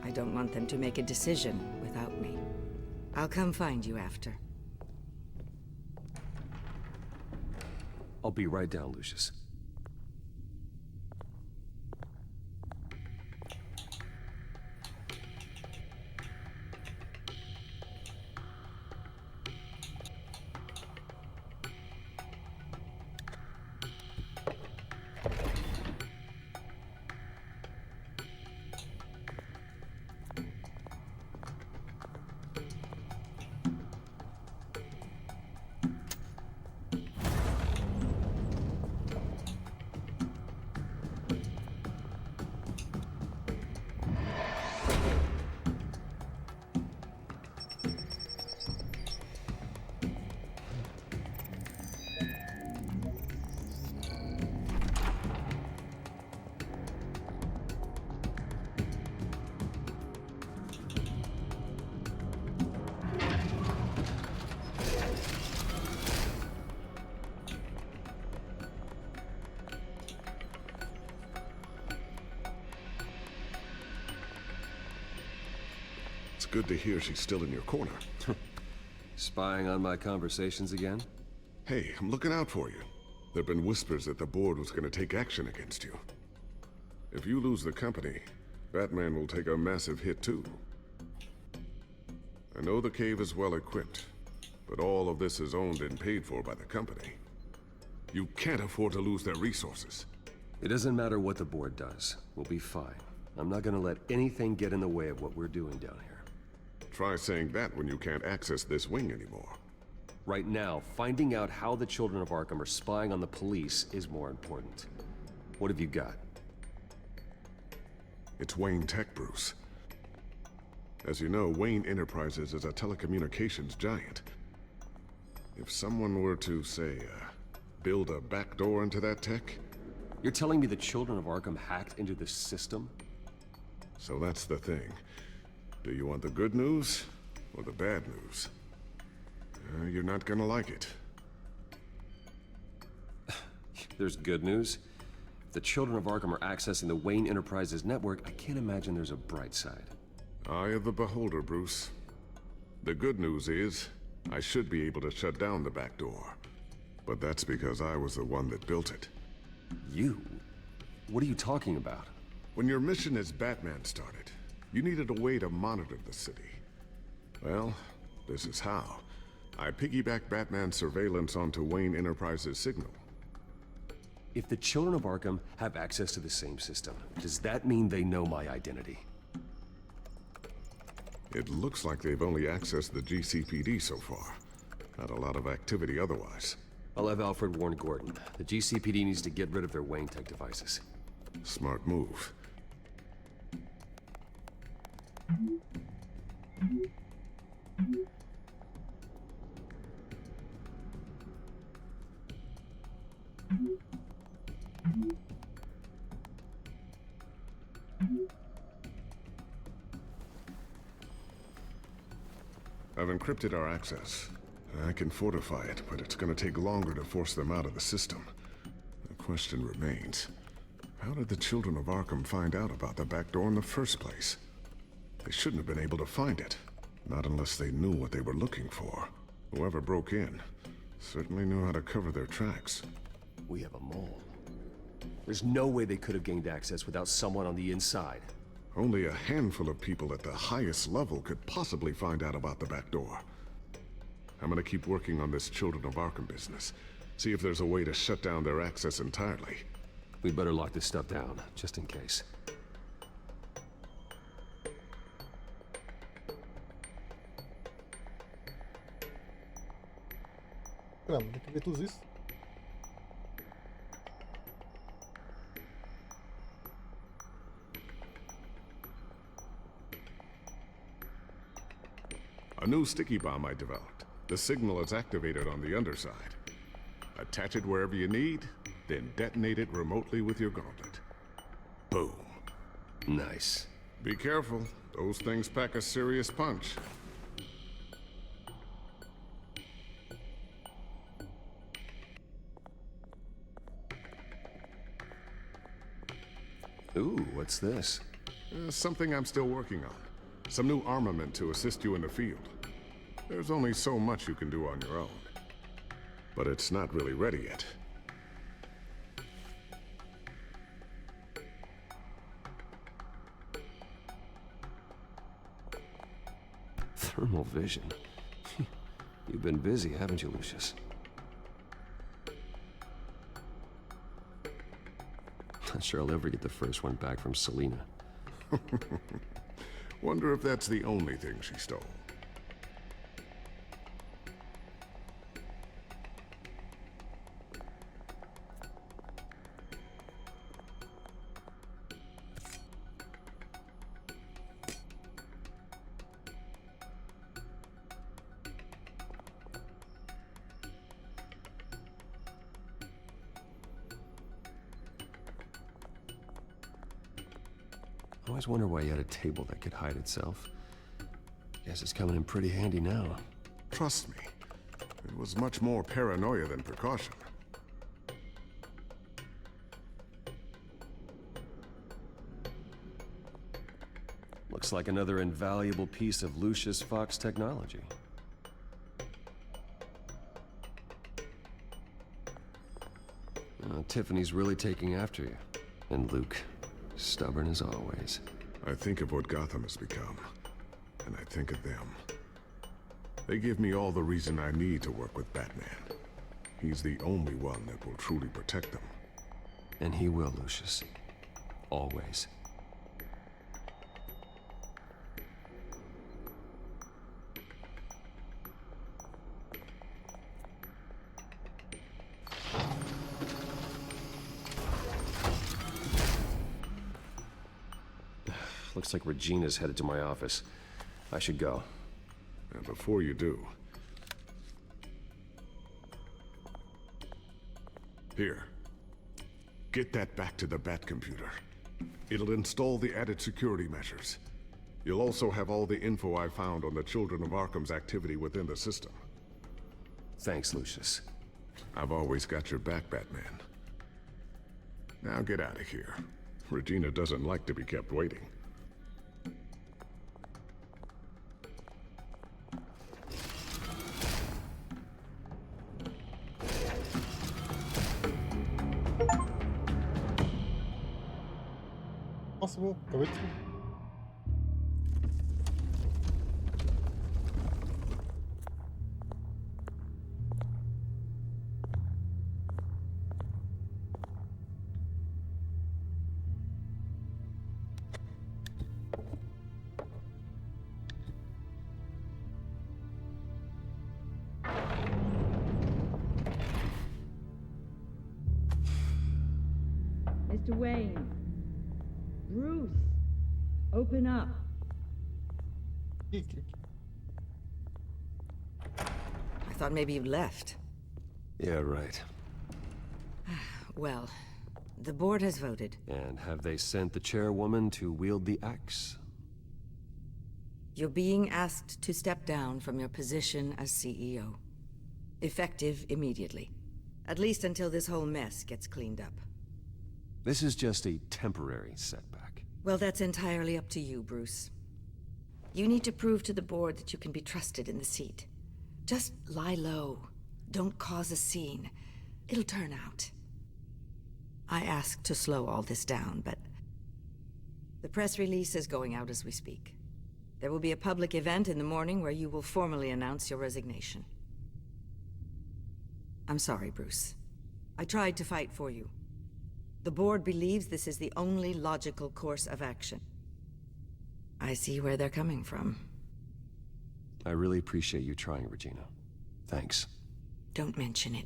I don't want them to make a decision without me. I'll come find you after. I'll be right down, Lucius. good to hear she's still in your corner. Spying on my conversations again? Hey, I'm looking out for you. There've been whispers that the board was gonna take action against you. If you lose the company, Batman will take a massive hit too. I know the cave is well equipped, but all of this is owned and paid for by the company. You can't afford to lose their resources. It doesn't matter what the board does. We'll be fine. I'm not gonna let anything get in the way of what we're doing down here. Try saying that when you can't access this wing anymore. Right now, finding out how the Children of Arkham are spying on the police is more important. What have you got? It's Wayne Tech, Bruce. As you know, Wayne Enterprises is a telecommunications giant. If someone were to, say, build a backdoor into that tech... You're telling me the Children of Arkham hacked into the system? So that's the thing. Do you want the good news or the bad news? You're not gonna like it. There's good news. If the Children of Arkham are accessing the Wayne Enterprises network, I can't imagine there's a bright side. Eye of the beholder, Bruce. The good news is, I should be able to shut down the back door. But that's because I was the one that built it. You? What are you talking about? When your mission as Batman started, you needed a way to monitor the city. Well, this is how. I piggybacked Batman's surveillance onto Wayne Enterprises' signal. If the Children of Arkham have access to the same system, does that mean they know my identity? It looks like they've only accessed the GCPD so far. Not a lot of activity otherwise. I'll have Alfred warn Gordon. The GCPD needs to get rid of their Wayne Tech devices. Smart move. I've encrypted our access. I can fortify it, but it's gonna take longer to force them out of the system. The question remains, how did the Children of Arkham find out about the back door in the first place? They shouldn't have been able to find it. Not unless they knew what they were looking for. Whoever broke in certainly knew how to cover their tracks. We have a mole. There's no way they could have gained access without someone on the inside. Only a handful of people at the highest level could possibly find out about the back door. I'm gonna keep working on this Children of Arkham business. See if there's a way to shut down their access entirely. We better lock this stuff down, just in case. Caramba, tem que ver tudo isso. A new sticky bomb I developed. The signal is activated on the underside. Attach it wherever you need, then detonate it remotely with your gauntlet. Boom. Nice. Be careful. Those things pack a serious punch. Ooh, what's this? Something I'm still working on. Some new armament to assist you in the field. There's only so much you can do on your own. But it's not really ready yet. Thermal vision. You've been busy, haven't you, Lucius? Not sure I'll ever get the first one back from Selina. Wonder if that's the only thing she stole. I always wonder why you had a table that could hide itself. Guess it's coming in pretty handy now. Trust me, it was much more paranoia than precaution. Looks like another invaluable piece of Lucius Fox technology. Tiffany's really taking after you. And Luke, stubborn as always. I think of what Gotham has become, and I think of them. They give me all the reason I need to work with Batman. He's the only one that will truly protect them. And he will, Lucius. Always. Looks like Regina's headed to my office. I should go. And before you do... Here. Get that back to the Batcomputer. It'll install the added security measures. You'll also have all the info I found on the Children of Arkham's activity within the system. Thanks, Lucius. I've always got your back, Batman. Now get out of here. Regina doesn't like to be kept waiting. Possible. Acabei de... Mr. Wayne. Bruce, open up. I thought maybe you left. Yeah, right. Well, the board has voted. And have they sent the chairwoman to wield the axe? You're being asked to step down from your position as CEO. Effective immediately. At least until this whole mess gets cleaned up. This is just a temporary setback. Well, that's entirely up to you, Bruce. You need to prove to the board that you can be trusted in the seat. Just lie low. Don't cause a scene. It'll turn out. I asked to slow all this down, but... the press release is going out as we speak. There will be a public event in the morning where you will formally announce your resignation. I'm sorry, Bruce. I tried to fight for you. The board believes this is the only logical course of action. I see where they're coming from. I really appreciate you trying, Regina. Thanks. Don't mention it.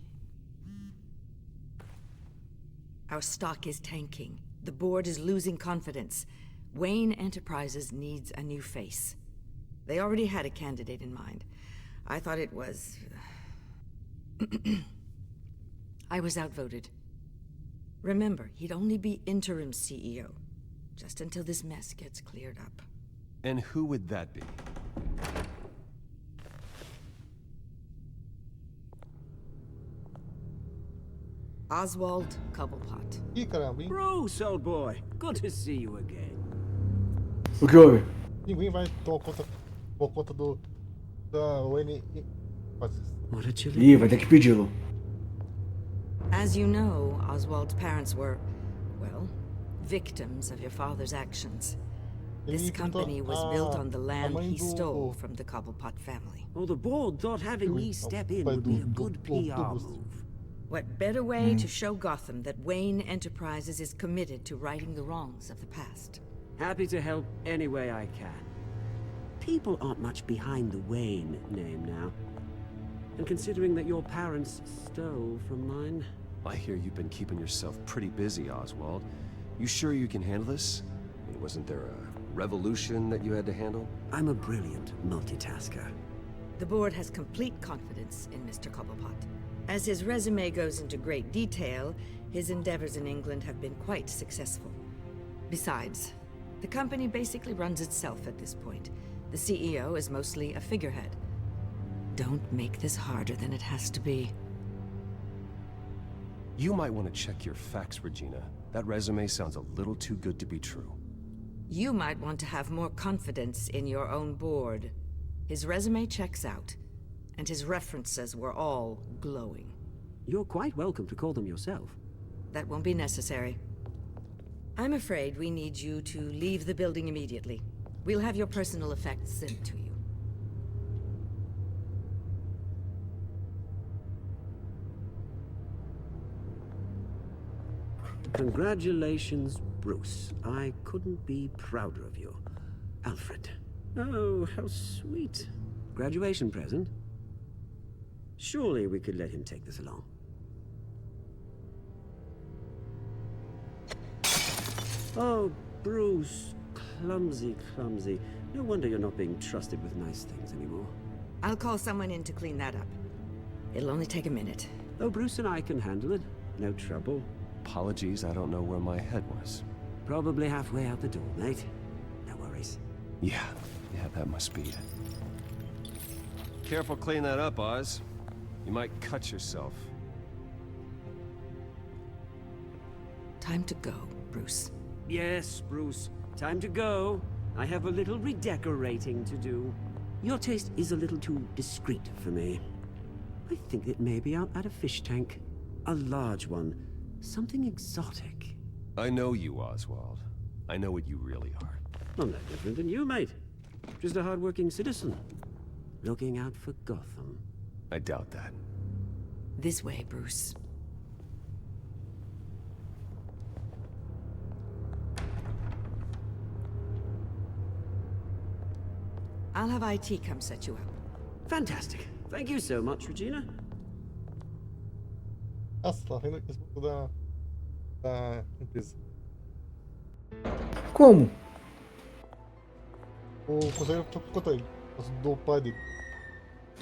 Our stock is tanking. The board is losing confidence. Wayne Enterprises needs a new face. They already had a candidate in mind. I thought it was... I was outvoted. Remember, he'd only be interim CEO, just until this mess gets cleared up. And who would that be? Oswald Cobblepot. Bruce, old boy. Good to see you again. O que houve? Ninguém vai tomar conta da Wayne. Ih, vai ter que pedi-lo. As you know, Oswald's parents were, well, victims of your father's actions. This company was built on the land he stole from the Cobblepot family. Well, the board thought having me step in would be a good PR move. What better way to show Gotham that Wayne Enterprises is committed to righting the wrongs of the past? Happy to help any way I can. People aren't much behind the Wayne name now. And considering that your parents stole from mine... I hear you've been keeping yourself pretty busy, Oswald. You sure you can handle this? I mean, wasn't there a revolution that you had to handle? I'm a brilliant multitasker. The board has complete confidence in Mr. Cobblepot. As his resume goes into great detail, his endeavors in England have been quite successful. Besides, the company basically runs itself at this point. The CEO is mostly a figurehead. Don't make this harder than it has to be. You might want to check your facts, Regina. That resume sounds a little too good to be true. You might want to have more confidence in your own board. His resume checks out, and his references were all glowing. You're quite welcome to call them yourself. That won't be necessary. I'm afraid we need you to leave the building immediately. We'll have your personal effects sent to you. Congratulations, Bruce. I couldn't be prouder of you. Alfred. Oh, how sweet. Graduation present? Surely we could let him take this along. Oh, Bruce. Clumsy, clumsy. No wonder you're not being trusted with nice things anymore. I'll call someone in to clean that up. It'll only take a minute. Oh, Bruce and I can handle it. No trouble. Apologies, I don't know where my head was. Probably halfway out the door, mate. No worries. Yeah, that must be it. Careful cleaning that up, Oz. You might cut yourself. Time to go, Bruce. Yes, Bruce. Time to go. I have a little redecorating to do. Your taste is a little too discreet for me. I think that maybe I'll add a fish tank. A large one. Something exotic. I know you, Oswald. I know what you really are. I'm no different than you, mate. Just a hard-working citizen. Looking out for Gotham. I doubt that. This way, Bruce. I'll have IT come set you up. Fantastic. Thank you so much, Regina. Nossa, tá vendo aqui esse pouco da empresa. Como? O conselheiro contou ele. Do pai dele.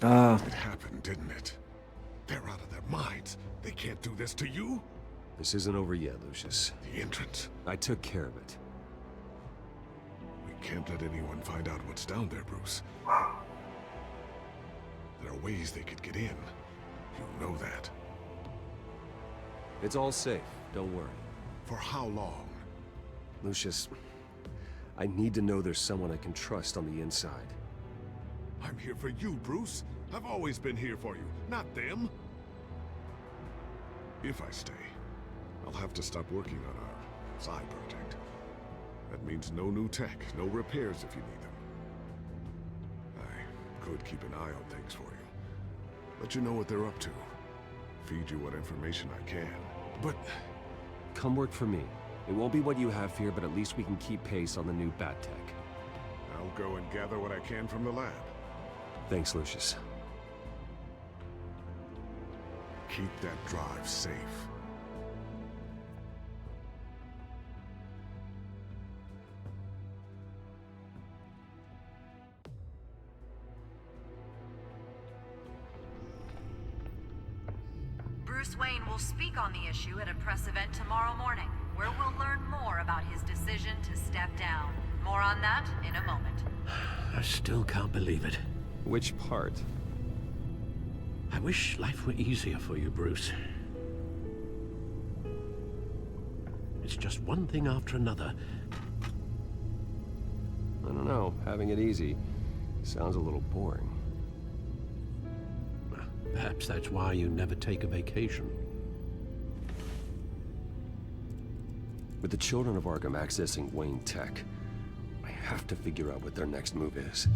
Ah. It happened, didn't it? They're out of their minds. They can't do this to you. This isn't over yet, Lucius. The entrance. I took care of it. We can't let anyone find out what's down there, Bruce. There are ways they could get in. You know that. It's all safe, don't worry. For how long? Lucius, I need to know there's someone I can trust on the inside. I'm here for you, Bruce. I've always been here for you, not them. If I stay, I'll have to stop working on our side project. That means no new tech, no repairs if you need them. I could keep an eye on things for you. Let you know what they're up to. Feed you what information I can. But... Come work for me. It won't be what you have here, but at least we can keep pace on the new bat tech. I'll go and gather what I can from the lab. Thanks, Lucius. Keep that drive safe. Bruce Wayne will speak on the issue at a press event tomorrow morning, where we'll learn more about his decision to step down. More on that in a moment. I still can't believe it. Which part? I wish life were easier for you, Bruce. It's just one thing after another. I don't know. Having it easy sounds a little boring. Perhaps that's why you never take a vacation. With the children of Arkham accessing Wayne Tech, I have to figure out what their next move is.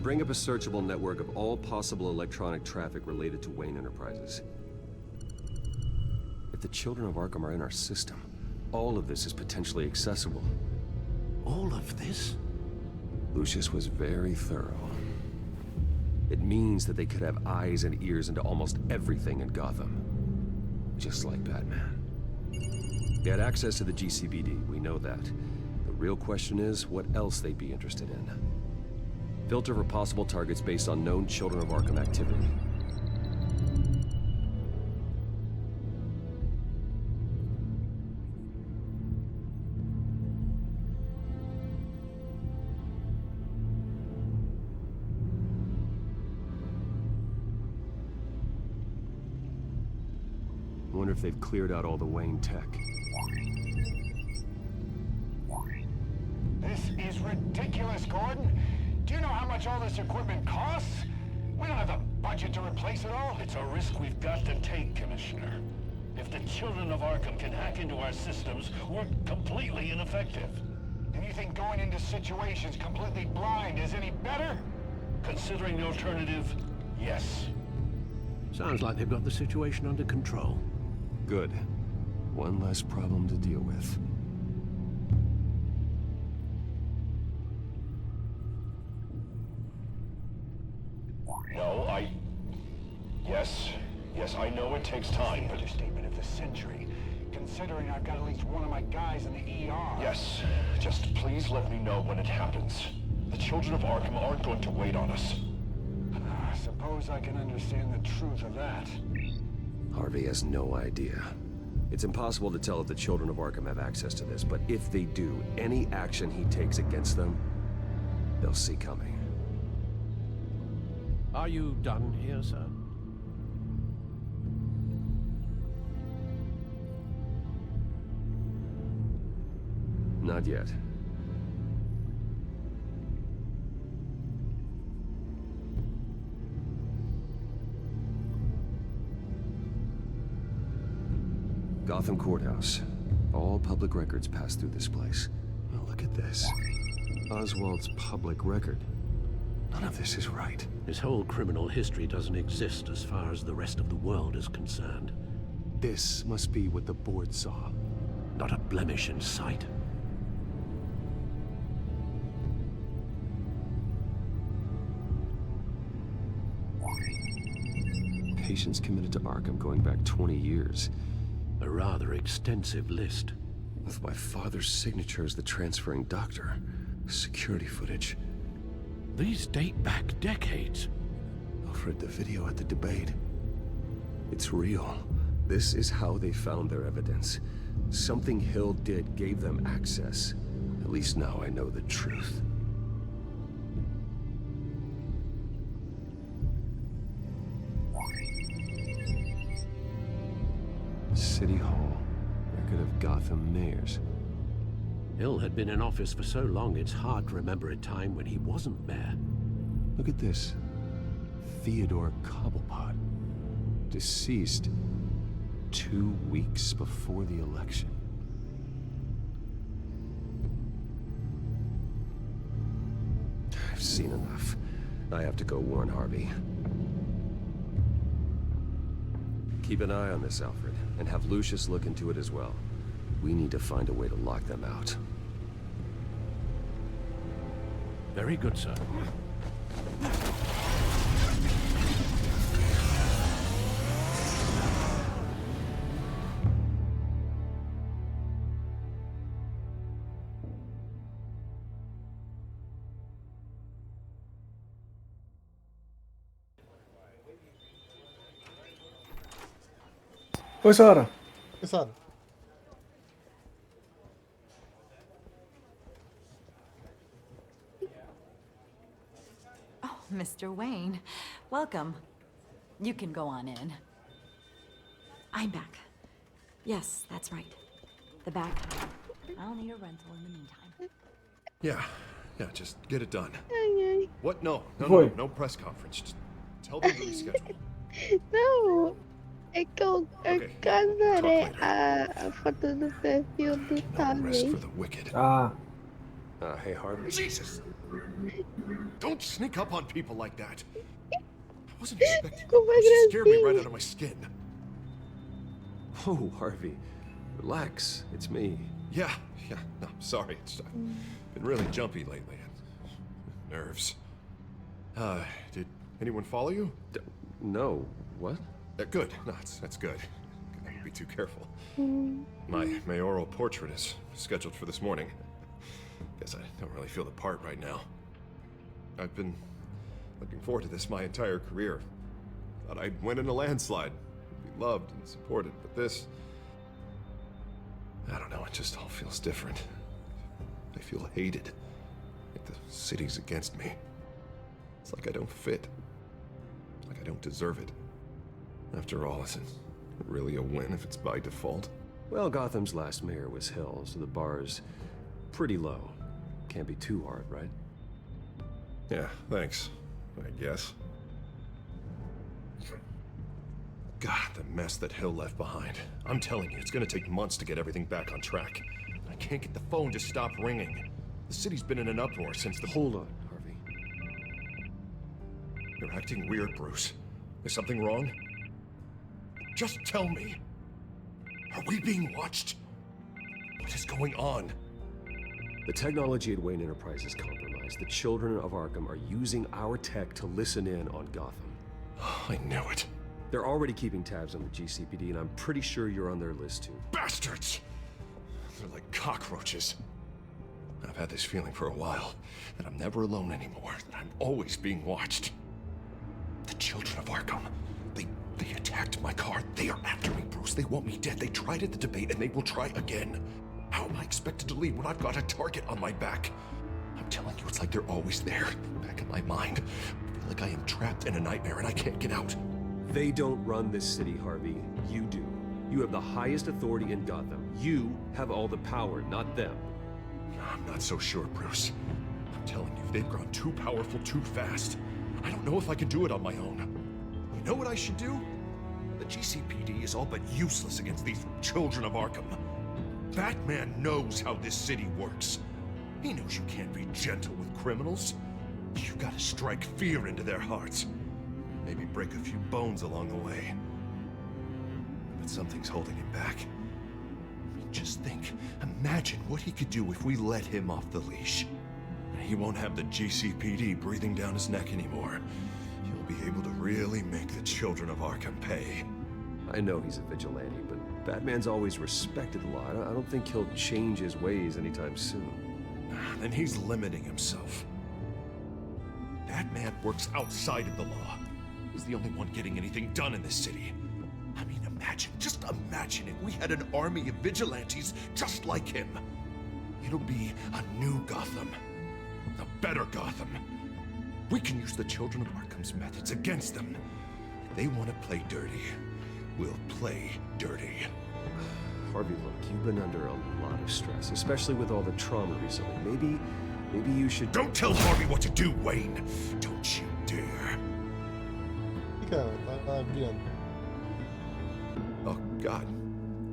Bring up a searchable network of all possible electronic traffic related to Wayne Enterprises. If the children of Arkham are in our system, all of this is potentially accessible. All of this? Lucius was very thorough. It means that they could have eyes and ears into almost everything in Gotham. Just like Batman. They had access to the GCPD, we know that. The real question is, what else they'd be interested in. Filter for possible targets based on known Children of Arkham activity. I wonder if they've cleared out all the Wayne tech. This is ridiculous, Gordon. Do you know how much all this equipment costs? We don't have the budget to replace it all. It's a risk we've got to take, Commissioner. If the children of Arkham can hack into our systems, we're completely ineffective. And you think going into situations completely blind is any better? Considering the alternative, yes. Sounds like they've got the situation under control. Good. One less problem to deal with. No, Yes, I know it takes time, but... Understatement of the century. Considering I've got at least one of my guys in the ER. Yes. Just please let me know when it happens. The children of Arkham aren't going to wait on us. I suppose I can understand the truth of that. Harvey has no idea. It's impossible to tell if the children of Arkham have access to this, but if they do, any action he takes against them, they'll see coming. Are you done here, sir? Not yet. Gotham Courthouse. All public records pass through this place. Oh, look at this. Oswald's public record. None of this is right. His whole criminal history doesn't exist as far as the rest of the world is concerned. This must be what the board saw. Not a blemish in sight. Patients committed to Arkham going back 20 years. A rather extensive list. With my father's signature as the transferring doctor. Security footage. These date back decades. Alfred, the video at the debate. It's real. This is how they found their evidence. Something Hill did gave them access. At least now I know the truth. City Hall. Record of Gotham mayors. Hill had been in office for so long, it's hard to remember a time when he wasn't mayor. Look at this. Theodore Cobblepot. Deceased 2 weeks before the election. I've seen enough. I have to go warn Harvey. Keep an eye on this, Alfred, and have Lucius look into it as well. We need to find a way to lock them out. Very good, sir. Oi, Sara. Oi, Sara. Oh, Mr. Wayne. Welcome. You can go on in. I'm back. Yes, that's right. The back. I'll need a rental in the meantime. Yeah, just get it done. What? No, no press conference. Just tell them to reschedule. Não, é que eu casarei a foto do perfil do Tommy. Hey, Harvey. Jesus! Don't sneak up on people like that. I wasn't expecting you. It scared me right out of my skin. Oh, Harvey. Relax. It's me. Yeah. No, sorry. It's been really jumpy lately. Nerves. Did anyone follow you? No. What? Good. No, that's good. Gotta be too careful. My mayoral portrait is scheduled for this morning. Guess I don't really feel the part right now. I've been looking forward to this my entire career. Thought I'd win in a landslide. Be loved and supported, but this... I don't know, it just all feels different. I feel hated. Like the city's against me. It's like I don't fit. Like I don't deserve it. After all, as an really a win if it's by default? Well, Gotham's last mayor was Hill, so the bar's pretty low. Can't be too hard, right? Yeah, thanks, I guess. God, the mess that Hill left behind. I'm telling you, it's gonna take months to get everything back on track. I can't get the phone to stop ringing. The city's been in an uproar since the— Hold on, Harvey. You're acting weird, Bruce. Is something wrong? Just tell me. Are we being watched? What is going on? The technology at Wayne Enterprise is compromised. The children of Arkham are using our tech to listen in on Gotham. I knew it. They're already keeping tabs on the GCPD, and I'm pretty sure you're on their list too. Bastards! They're like cockroaches. I've had this feeling for a while, that I'm never alone anymore, that I'm always being watched. The children of Arkham, they attacked my car. They are after me, Bruce. They want me dead. They tried at the debate, and they will try again. How am I expected to leave when I've got a target on my back? I'm telling you, it's like they're always there, back in my mind. I feel like I am trapped in a nightmare and I can't get out. They don't run this city, Harvey. You do. You have the highest authority in Gotham. You have all the power, not them. I'm not so sure, Bruce. I'm telling you, they've grown too powerful too fast. I don't know if I can do it on my own. You know what I should do? The GCPD is all but useless against these children of Arkham. Batman knows how this city works. He knows you can't be gentle with criminals. You gotta strike fear into their hearts. Maybe break a few bones along the way. But something's holding him back. I mean, just think. Imagine what he could do if we let him off the leash. He won't have the GCPD breathing down his neck anymore. He'll be able to really make the children of Arkham pay. I know he's a vigilante, but Batman's always respected a lot. I don't think he'll change his ways anytime soon. Then he's limiting himself. Batman works outside of the law. He's the only one getting anything done in this city. I mean, just imagine if we had an army of vigilantes just like him. It'll be a new Gotham. A better Gotham. We can use the children of Arkham's methods against them. If they want to play dirty, we'll play dirty. Harvey, look, you've been under a lot of stress, especially with all the trauma recently. Maybe you should— Don't tell Harvey what to do, Wayne! Don't you dare! Oh, God.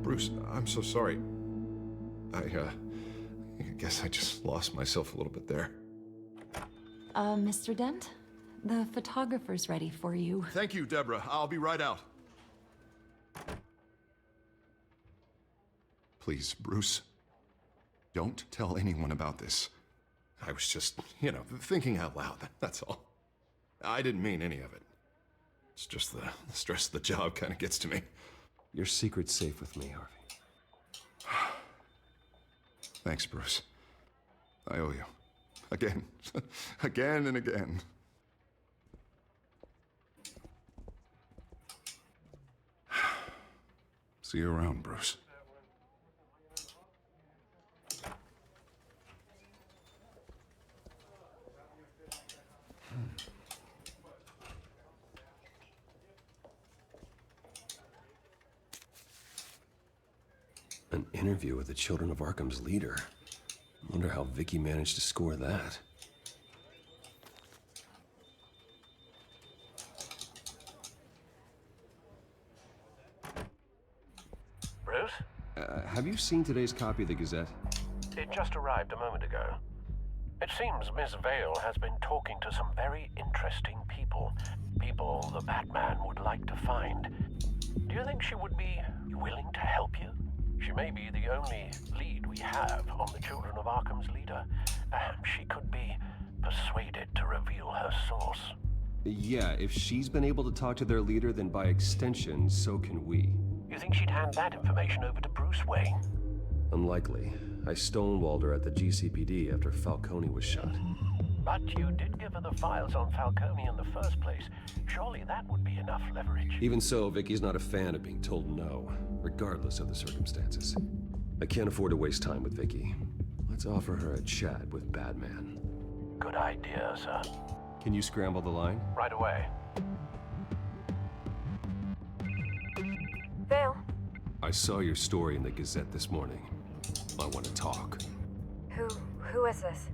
Bruce, I'm so sorry. I guess I just lost myself a little bit there. Mr. Dent? The photographer's ready for you. Thank you, Deborah. I'll be right out. Please, Bruce. Don't tell anyone about this. I was just, thinking out loud, that's all. I didn't mean any of it. It's just the stress of the job kind of gets to me. Your secret's safe with me, Harvey. Thanks, Bruce. I owe you. Again. Again and again. See you around, Bruce. An interview with the Children of Arkham's leader. Wonder how Vicky managed to score that. Bruce? Have you seen today's copy of the Gazette? It just arrived a moment ago. It seems Miss Vale has been talking to some very interesting people. People the Batman would like to find. Do you think she would be willing to help you? She may be the only lead we have on the Children of Arkham's leader. Perhaps she could be persuaded to reveal her source. Yeah, if she's been able to talk to their leader, then by extension, so can we. You think she'd hand that information over to Bruce Wayne? Unlikely. I stonewalled her at the GCPD after Falcone was shot. But you did give her the files on Falcone in the first place. Surely that would be enough leverage. Even so, Vicky's not a fan of being told no, regardless of the circumstances. I can't afford to waste time with Vicky. Let's offer her a chat with Batman. Good idea, sir. Can you scramble the line? Right away. There saw your story in the Gazette this morning. I want to talk. Who is this?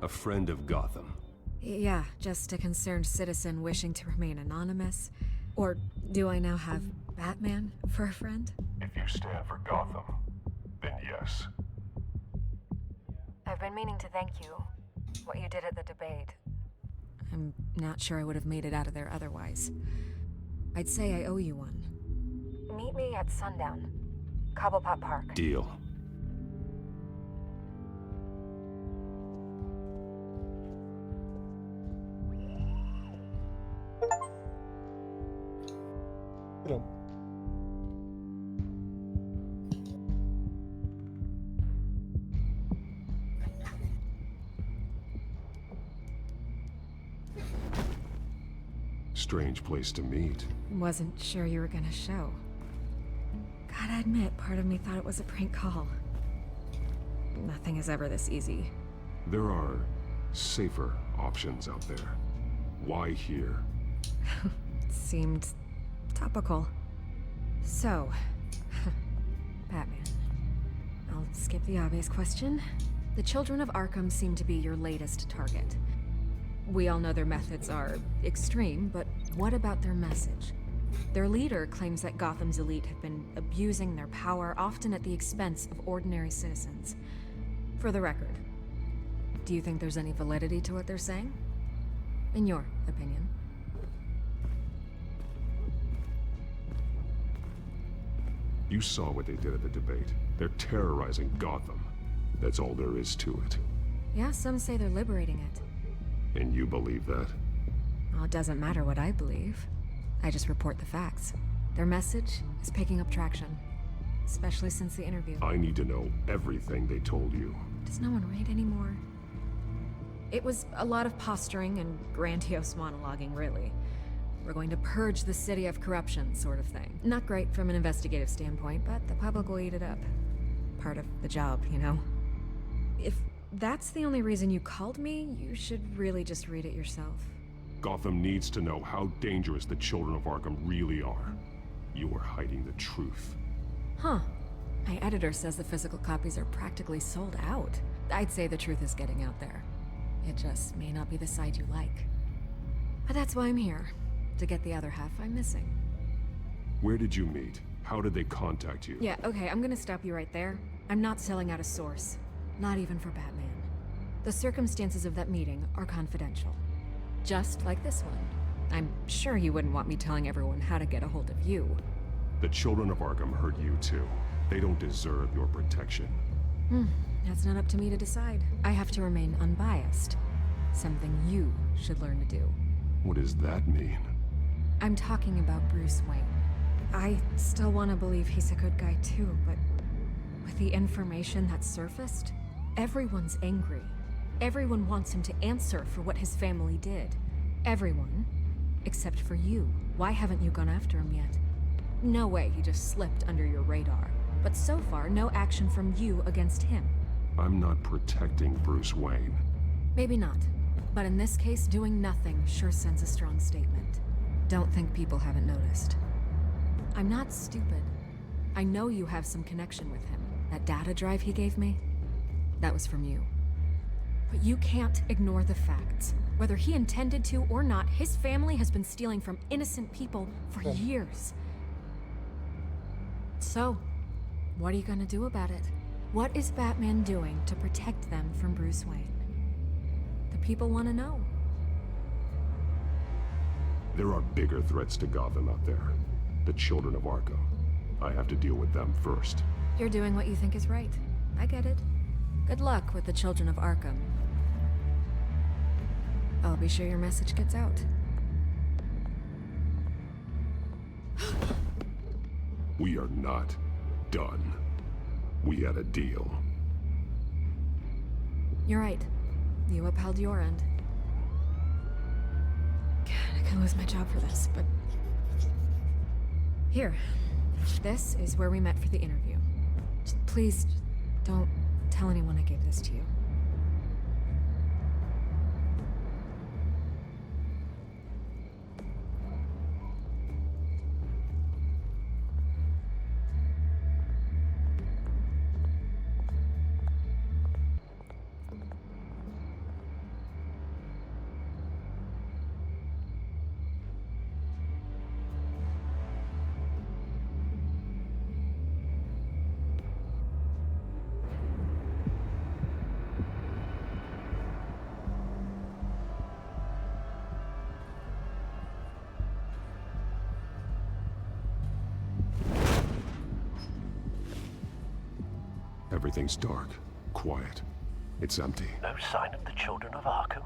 A friend of Gotham. Yeah, just a concerned citizen wishing to remain anonymous. Or do I now have Batman for a friend? If you stand for Gotham, then yes. I've been meaning to thank you. What you did at the debate. I'm not sure I would have made it out of there otherwise. I'd say I owe you one. Meet me at sundown. Cobblepot Park. Deal. Strange place to meet. Wasn't sure you were gonna show. Gotta admit, part of me thought it was a prank call. Nothing is ever this easy. There are safer options out there. Why here? Seemed topical. So, Batman. I'll skip the obvious question. The children of Arkham seem to be your latest target. We all know their methods are extreme, but what about their message? Their leader claims that Gotham's elite have been abusing their power, often at the expense of ordinary citizens. For the record, do you think there's any validity to what they're saying? In your opinion? You saw what they did at the debate. They're terrorizing Gotham. That's all there is to it. Yeah, some say they're liberating it. And you believe that? Well, it doesn't matter what I believe. I just report the facts. Their message is picking up traction, especially since the interview. I need to know everything they told you. Does no one read anymore? It was a lot of posturing and grandiose monologuing, really. We're going to purge the city of corruption, sort of thing. Not great from an investigative standpoint, but the public will eat it up. Part of the job, you know? If that's the only reason you called me, you should really just read it yourself. Gotham needs to know how dangerous the children of Arkham really are. You are hiding the truth. Huh. My editor says the physical copies are practically sold out. I'd say the truth is getting out there. It just may not be the side you like. But that's why I'm here. To get the other half I'm missing. Where did you meet? How did they contact you? Yeah, okay, I'm gonna stop you right there. I'm not selling out a source. Not even for Batman. The circumstances of that meeting are confidential. Just like this one. I'm sure you wouldn't want me telling everyone how to get a hold of you. The children of Arkham hurt you too. They don't deserve your protection. That's not up to me to decide. I have to remain unbiased. Something you should learn to do. What does that mean? I'm talking about Bruce Wayne. I still want to believe he's a good guy too, but with the information that surfaced, everyone's angry. Everyone wants him to answer for what his family did. Everyone, except for you. Why haven't you gone after him yet? No way he just slipped under your radar. But so far, no action from you against him. I'm not protecting Bruce Wayne. Maybe not. But in this case, doing nothing sure sends a strong statement. Don't think people haven't noticed. I'm not stupid. I know you have some connection with him. That data drive he gave me, that was from you. But you can't ignore the facts. Whether he intended to or not, his family has been stealing from innocent people for years. So, what are you gonna do about it? What is Batman doing to protect them from Bruce Wayne? The people want to know. There are bigger threats to Gotham out there. The children of Arkham. I have to deal with them first. You're doing what you think is right. I get it. Good luck with the children of Arkham. I'll be sure your message gets out. We are not done. We had a deal. You're right. You upheld your end. God, I could lose my job for this, but... Here. This is where we met for the interview. Just please, don't tell anyone I gave this to you. Everything's dark, quiet. It's empty. No sign of the children of Arkham?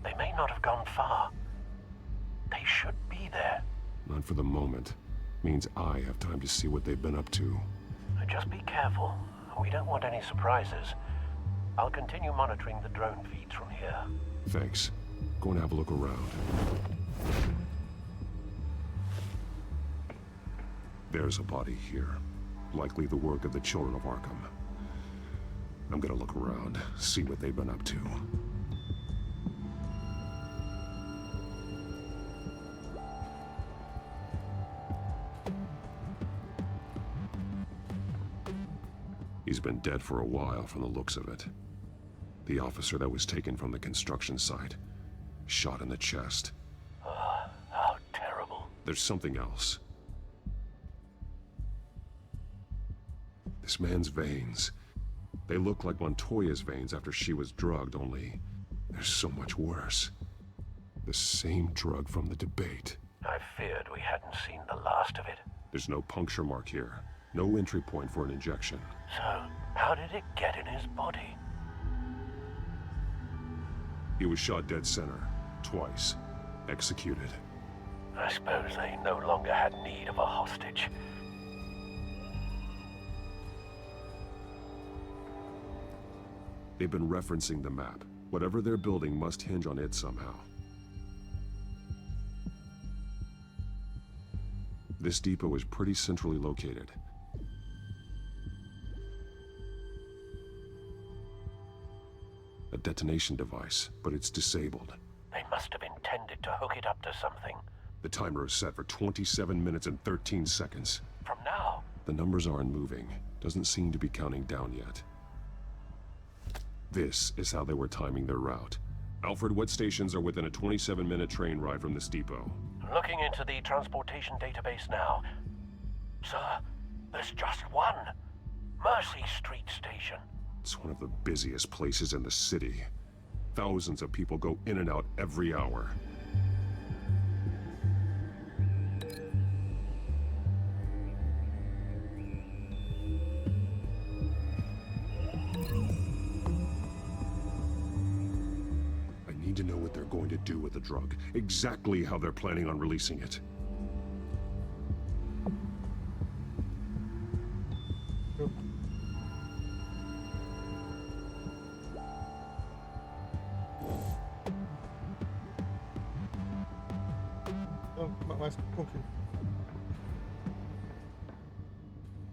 They may not have gone far. They should be there. Not for the moment. Means I have time to see what they've been up to. Just be careful. We don't want any surprises. I'll continue monitoring the drone feeds from here. Thanks. Go and have a look around. There's a body here. Likely the work of the children of Arkham. I'm gonna look around, see what they've been up to. He's been dead for a while from the looks of it. The officer that was taken from the construction site. Shot in the chest. How terrible. There's something else. This man's veins. They look like Montoya's veins after she was drugged, only they're so much worse. The same drug from the debate. I feared we hadn't seen the last of it. There's no puncture mark here. No entry point for an injection. So, how did it get in his body? He was shot dead center. Twice. Executed. I suppose they no longer had need of a hostage. They've been referencing the map. Whatever they're building must hinge on it somehow. This depot is pretty centrally located. A detonation device, but it's disabled. They must have intended to hook it up to something. The timer is set for 27 minutes and 13 seconds. From now? The numbers aren't moving. Doesn't seem to be counting down yet. This is how they were timing their route. Alfred, what stations are within a 27-minute train ride from this depot? Looking into the transportation database now. Sir, there's just one. Mercy Street Station. It's one of the busiest places in the city. Thousands of people go in and out every hour. I need to know what they're going to do with the drug. Exactly how they're planning on releasing it.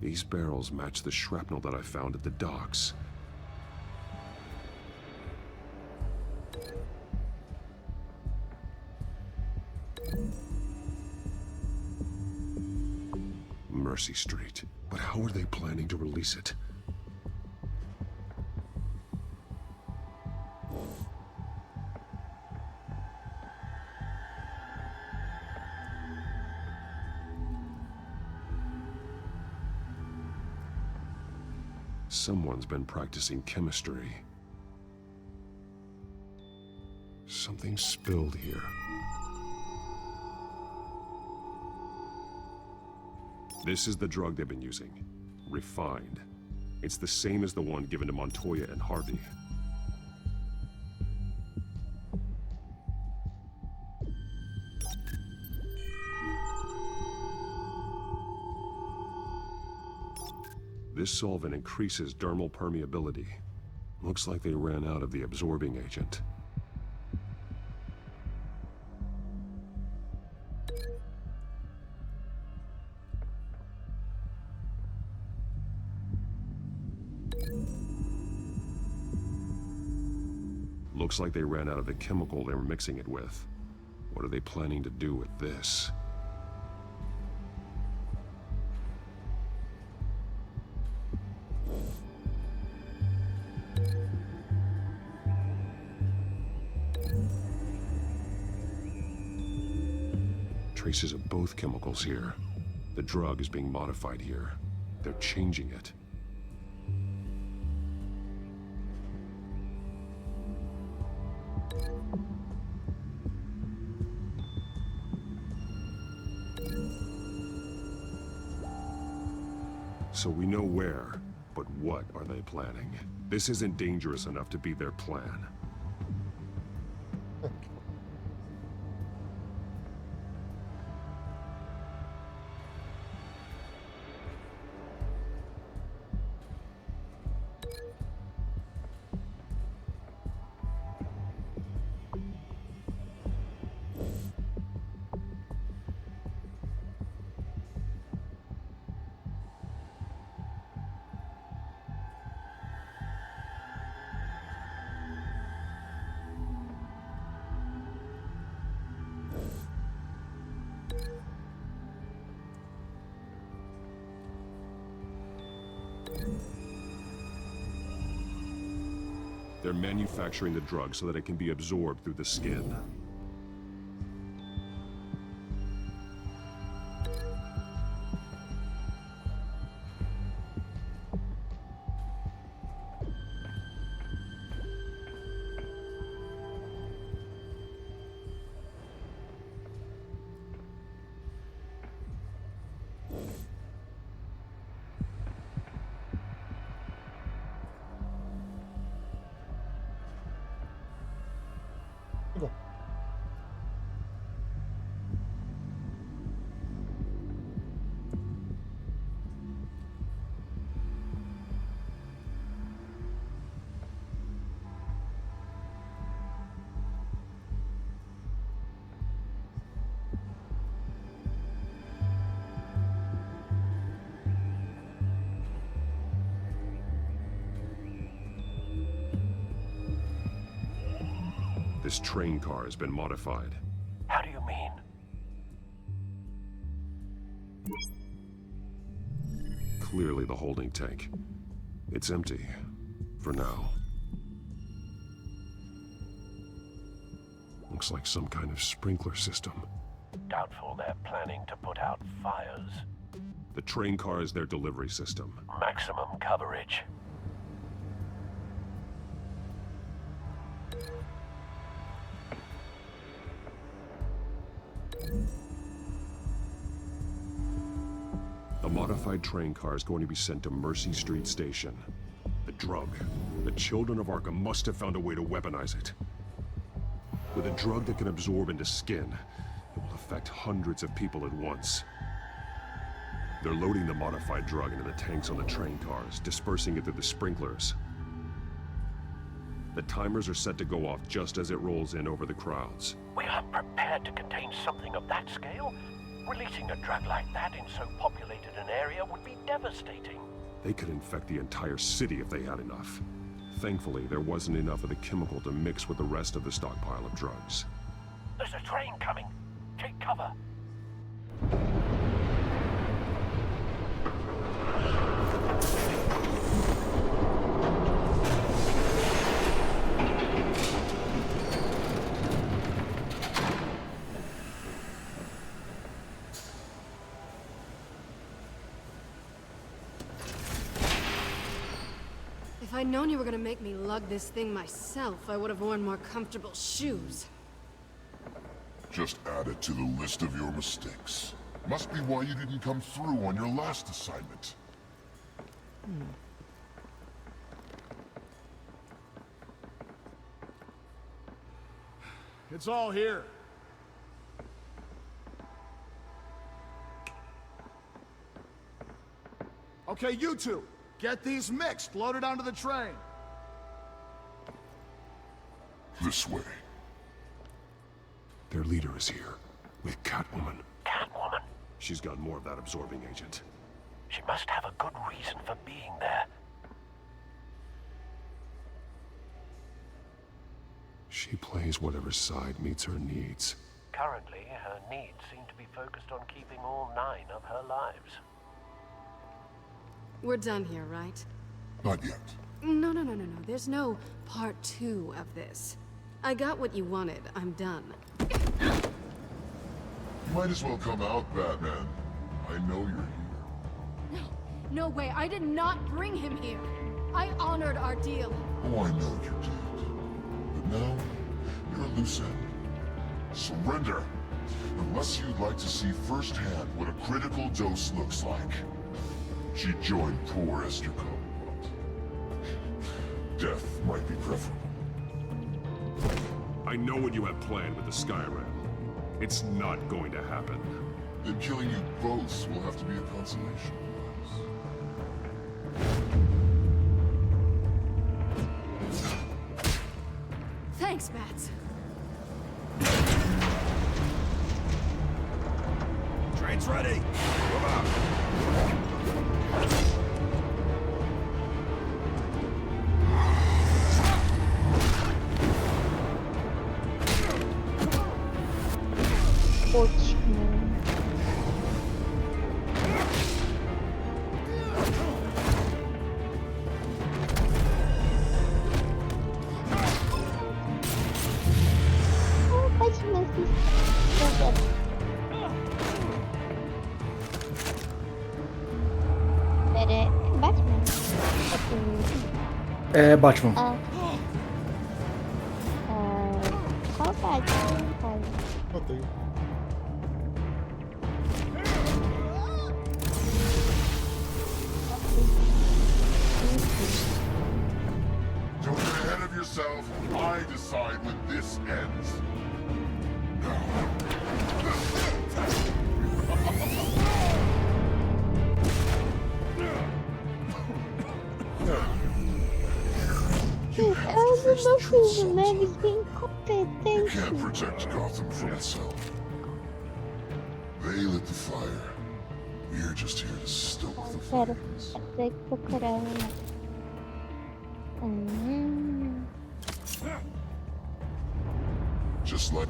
These barrels match the shrapnel that I found at the docks. Mercy Street. But how are they planning to release it? Someone's been practicing chemistry. Something spilled here. This is the drug they've been using. Refined. It's the same as the one given to Montoya and Harvey. This solvent increases dermal permeability. Looks like they ran out of the absorbing agent. Looks like they ran out of the chemical they were mixing it with. What are they planning to do with this? Traces of both chemicals here. The drug is being modified here. They're changing it. So we know where. But what are they planning? This isn't dangerous enough to be their plan. They're manufacturing the drug so that it can be absorbed through the skin. This train car has been modified. How do you mean? Clearly the holding tank. It's empty. For now. Looks like some kind of sprinkler system. Doubtful they're planning to put out fires. The train car is their delivery system. Maximum coverage. The modified train car is going to be sent to Mercy Street Station. The drug. The children of Arkham must have found a way to weaponize it. With a drug that can absorb into skin, it will affect hundreds of people at once. They're loading the modified drug into the tanks on the train cars, dispersing it through the sprinklers. The timers are set to go off just as it rolls in over the crowds. We aren't prepared to contain something of that scale. Releasing a drug like that in so populated an area would be devastating. They could infect the entire city if they had enough. Thankfully, there wasn't enough of the chemical to mix with the rest of the stockpile of drugs. There's a train coming. Take cover. If I'd known you were gonna make me lug this thing myself, I would have worn more comfortable shoes. Just add it to the list of your mistakes. Must be why you didn't come through on your last assignment. It's all here. Okay, you two. Get these mixed, loaded onto the train. This way. Their leader is here, with Catwoman. Catwoman? She's got more of that absorbing agent. She must have a good reason for being there. She plays whatever side meets her needs. Currently, her needs seem to be focused on keeping all 9 of her lives. We're done here, right? Not yet. No. There's no part 2 of this. I got what you wanted. I'm done. You might as well come out, Batman. I know you're here. No way. I did not bring him here. I honored our deal. Oh, I know you did. But now, you're a loose end. Surrender. Unless you'd like to see firsthand what a critical dose looks like. She joined poor Esther Cole. death might be preferable. I know what you have planned with the Skyrim. It's not going to happen. Then killing you both will have to be a consolation. Thanks, Bats. Train's ready. Move out. É Batman. Qual Batman? Botei. Don't get ahead of yourself. I decide when this ends. Eu não fiz memes You can't protect Gotham from itself. They lit the fire. We're just here to stoke the Pera, flames. tem que procurar Just like...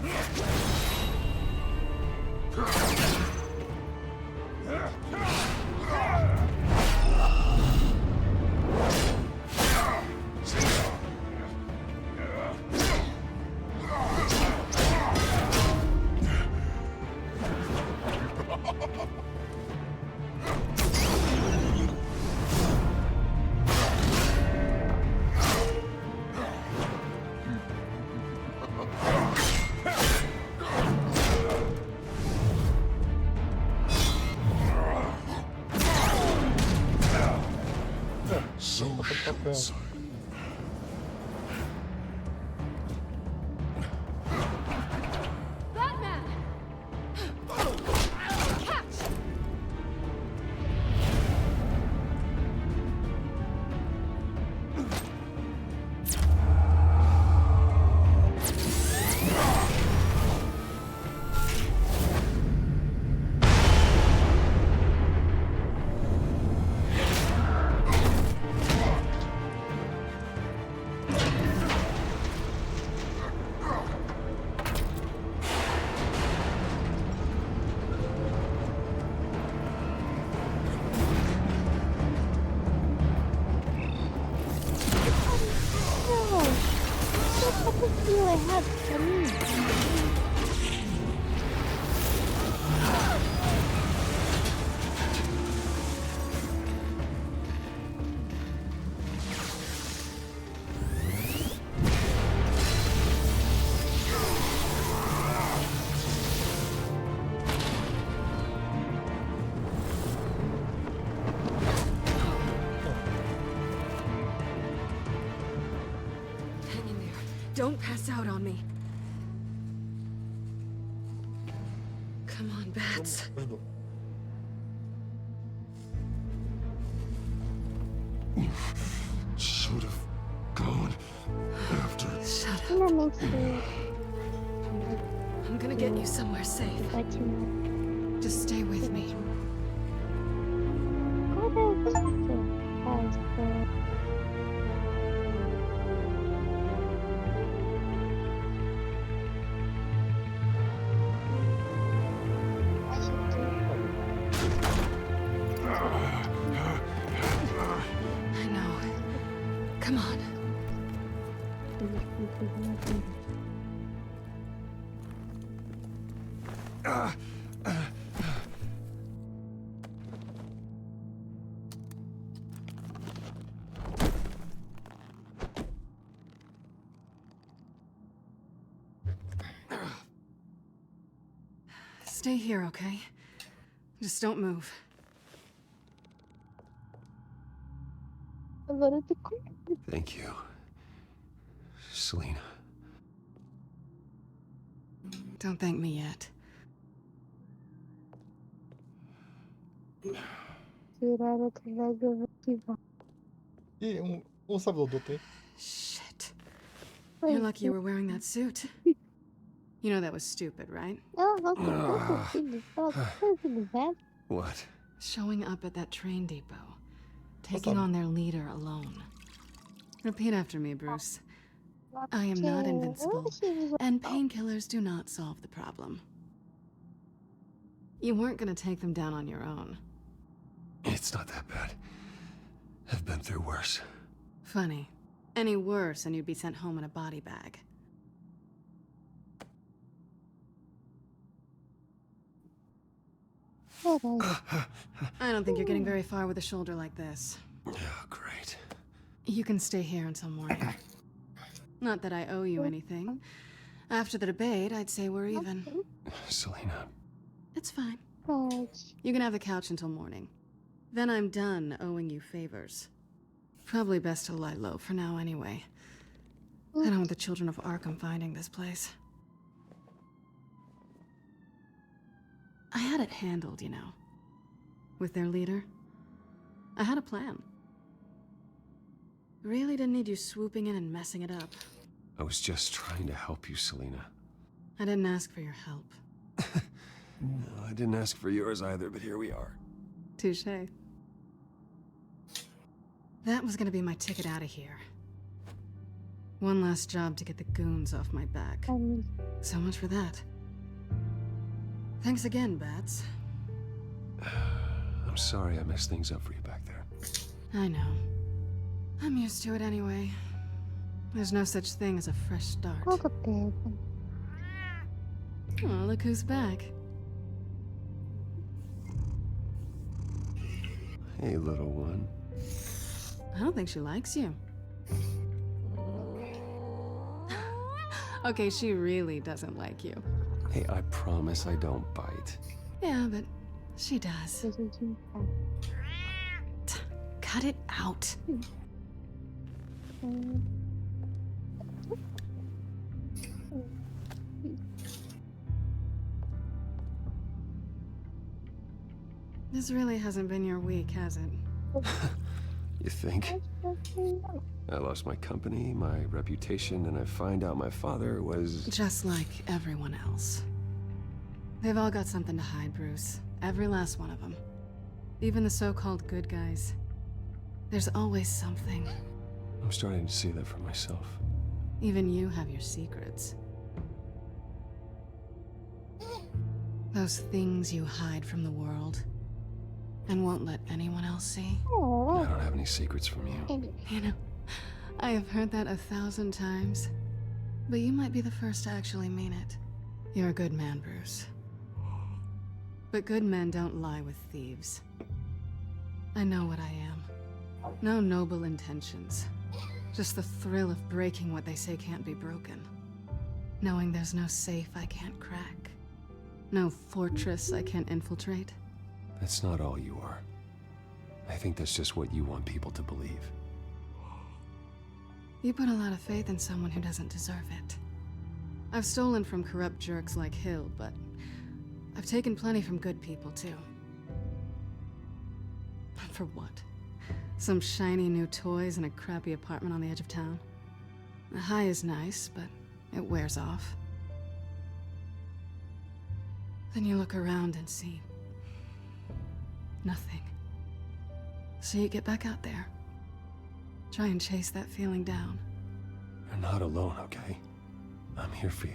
So inside. Batman! Catch! errado pra mim. Hang in there. Don't pass out on me. Come on, Bats. Should have gone after. Shut up. Finalmente. I'm gonna get you somewhere safe. Just stay with me. I know. Come on. Stay here, okay? Just don't move. Agora eu tô com... Thank you. Selena. Don't thank me yet. Tiraram tenaga motivar. Sabe o doutor. Shit. You're lucky you were wearing that suit. You know that was stupid, right? What? Showing up at that train depot. Taking on their leader alone. Repeat after me, Bruce. I am not invincible, and painkillers do not solve the problem. You weren't gonna take them down on your own. It's not that bad. I've been through worse. Funny. Any worse and you'd be sent home in a body bag. I don't think you're getting very far with a shoulder like this. Oh, great. You can stay here until morning. Not that I owe you anything. After the debate, I'd say we're even. Selena. It's fine. You can have the couch until morning. Then I'm done owing you favors. Probably best to lie low for now anyway. I don't want the children of Arkham finding this place. I had it handled, you know. With their leader. I had a plan. Really didn't need you swooping in and messing it up. I was just trying to help you, Selena. I didn't ask for your help. No, I didn't ask for yours either, but here we are. Touché. That was gonna be my ticket out of here. One last job to get the goons off my back. So much for that. Thanks again, Bats. I'm sorry I messed things up for you back there. I know. I'm used to it anyway. There's no such thing as a fresh start. Oh, look who's back. Hey, little one. I don't think she likes you. Okay, she really doesn't like you. Hey, I promise I don't bite. Yeah, but she does. Cut it out. This really hasn't been your week, has it? You think? I lost my company, my reputation, and I find out my father was... Just like everyone else. They've all got something to hide, Bruce. Every last one of them. Even the so-called good guys. There's always something. I'm starting to see that for myself. Even you have your secrets. Those things you hide from the world. And won't let anyone else see. I don't have any secrets from you. You know, I have heard that 1,000 times. But you might be the first to actually mean it. You're a good man, Bruce. But good men don't lie with thieves. I know what I am. No noble intentions. Just the thrill of breaking what they say can't be broken. Knowing there's no safe I can't crack. No fortress I can't infiltrate. That's not all you are. I think that's just what you want people to believe. You put a lot of faith in someone who doesn't deserve it. I've stolen from corrupt jerks like Hill, but I've taken plenty from good people, too. For what? Some shiny new toys and a crappy apartment on the edge of town? The high is nice, but it wears off. Then you look around and see nothing. So you get back out there. Try and chase that feeling down. You're not alone, okay? I'm here for you.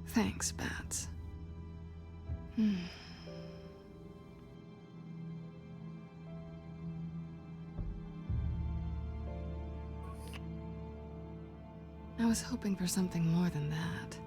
Thanks, Bats. I was hoping for something more than that.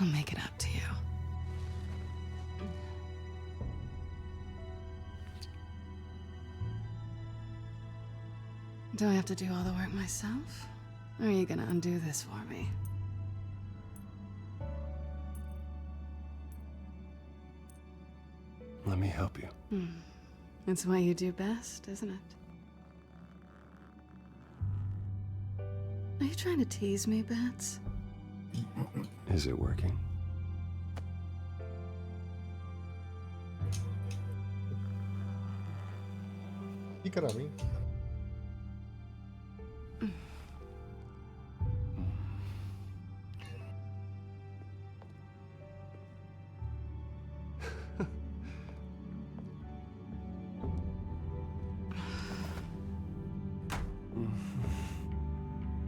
I'll make it up to you. Do I have to do all the work myself? Or are you gonna undo this for me? Let me help you. It's what you do best, isn't it? Are you trying to tease me, Bats? Is it working? Fica pra mim.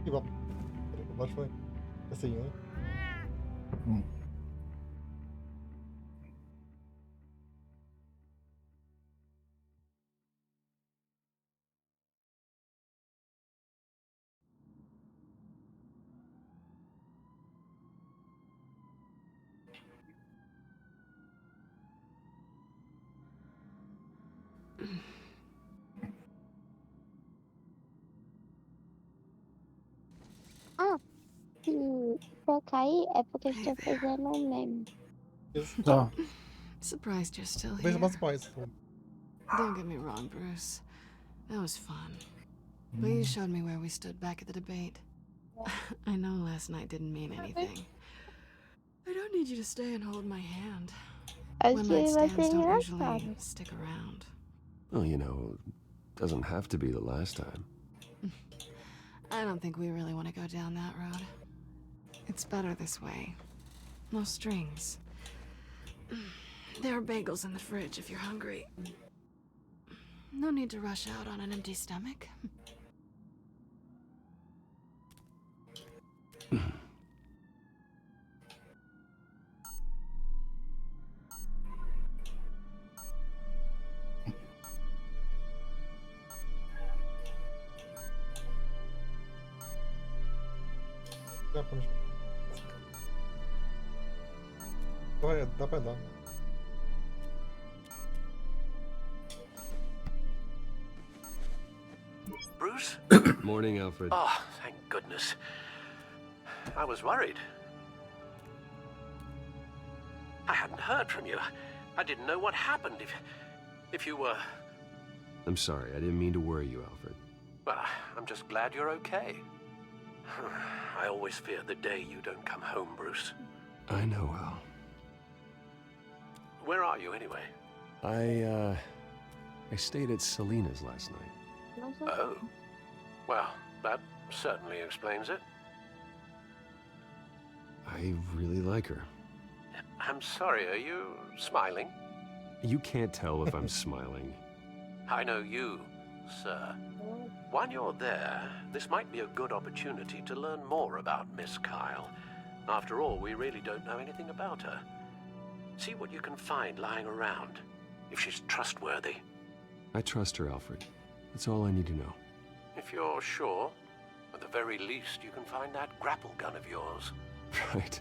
E bom, acho que foi assim, né? Ah, se for cair é porque eu estou fazendo um meme. Tá. Surprised you're still Veja here. mais pais. Don't get me wrong, Bruce. That was fun. But you showed me where we stood back at the debate. I know last night didn't mean anything. I don't need you to stay and hold my hand. One night stands don't usually stick around. Well, you know, doesn't have to be the last time. I don't think we really want to go down that road. It's better this way. No strings. There are bagels in the fridge if you're hungry. No need to rush out on an empty stomach. Dá pra dar. Bruce? Morning, Alfred. Oh, thank goodness. I was worried. I hadn't heard from you. I didn't know what happened. If you were... I'm sorry, I didn't mean to worry you, Alfred. Well, I'm just glad you're okay. I always fear the day you don't come home, Bruce. I know, Al. Where are you, anyway? I stayed at Selena's last night. Oh. Well, that certainly explains it. I really like her. I'm sorry, are you smiling? You can't tell if I'm smiling. I know you, sir. While you're there, this might be a good opportunity to learn more about Miss Kyle. After all, we really don't know anything about her. See what you can find lying around, if she's trustworthy. I trust her, Alfred. That's all I need to know. If you're sure, at the very least, you can find that grapple gun of yours. Right.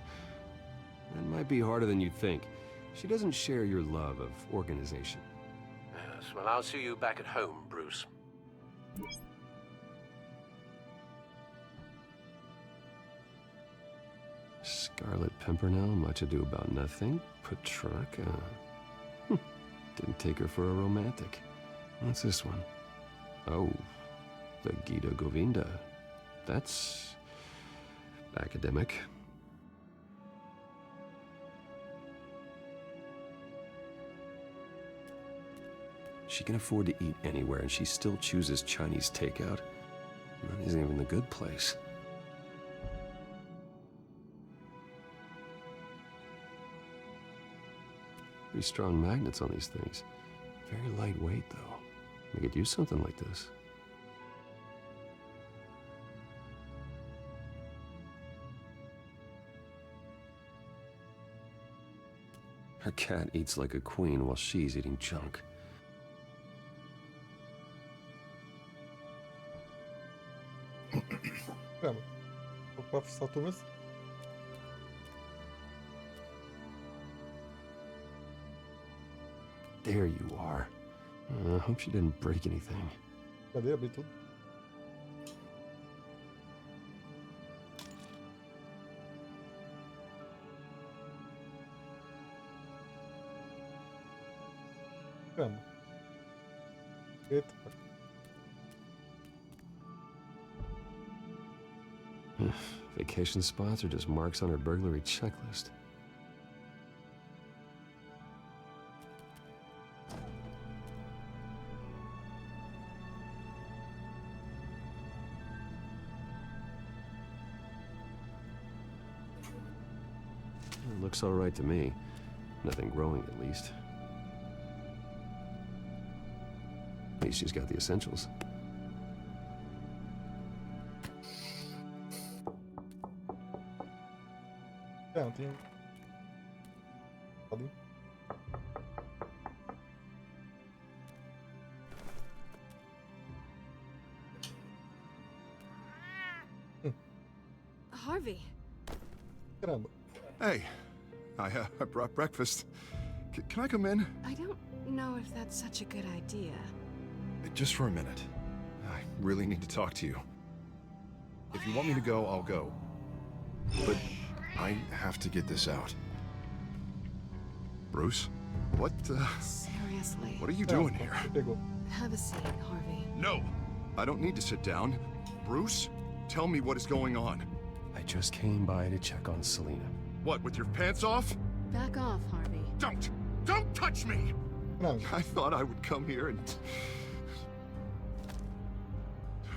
That might be harder than you'd think. She doesn't share your love of organization. Yes, well, I'll see you back at home, Bruce. Scarlet Pimpernel, much ado about nothing. Petrarca. Didn't take her for a romantic. What's this one? Oh, the Gita Govinda. That's academic. She can afford to eat anywhere, and she still chooses Chinese takeout. That isn't even the good place. Pretty strong magnets on these things. Very lightweight, though. They could use something like this. Her cat eats like a queen while she's eating junk. Caramba. O Prof. Saturno. There you are. I hope she didn't break anything. Cadê? Abri tudo. Caramba. Eita. Vacation spots are just marks on her burglary checklist. It looks all right to me. Nothing growing, at least. At least she's got the essentials. Não, tem. Ali. Harvey. Caramba. Hey, I brought breakfast. Can I come in? I don't know if that's such a good idea. Just for a minute. I really need to talk to you. If you want me to go, I'll go. But I have to get this out. Bruce? What, Seriously. What are you doing here? Have a seat, Harvey. No! I don't need to sit down. Bruce, tell me what is going on. I just came by to check on Selena. What, with your pants off? Back off, Harvey. Don't touch me! No. I thought I would come here and...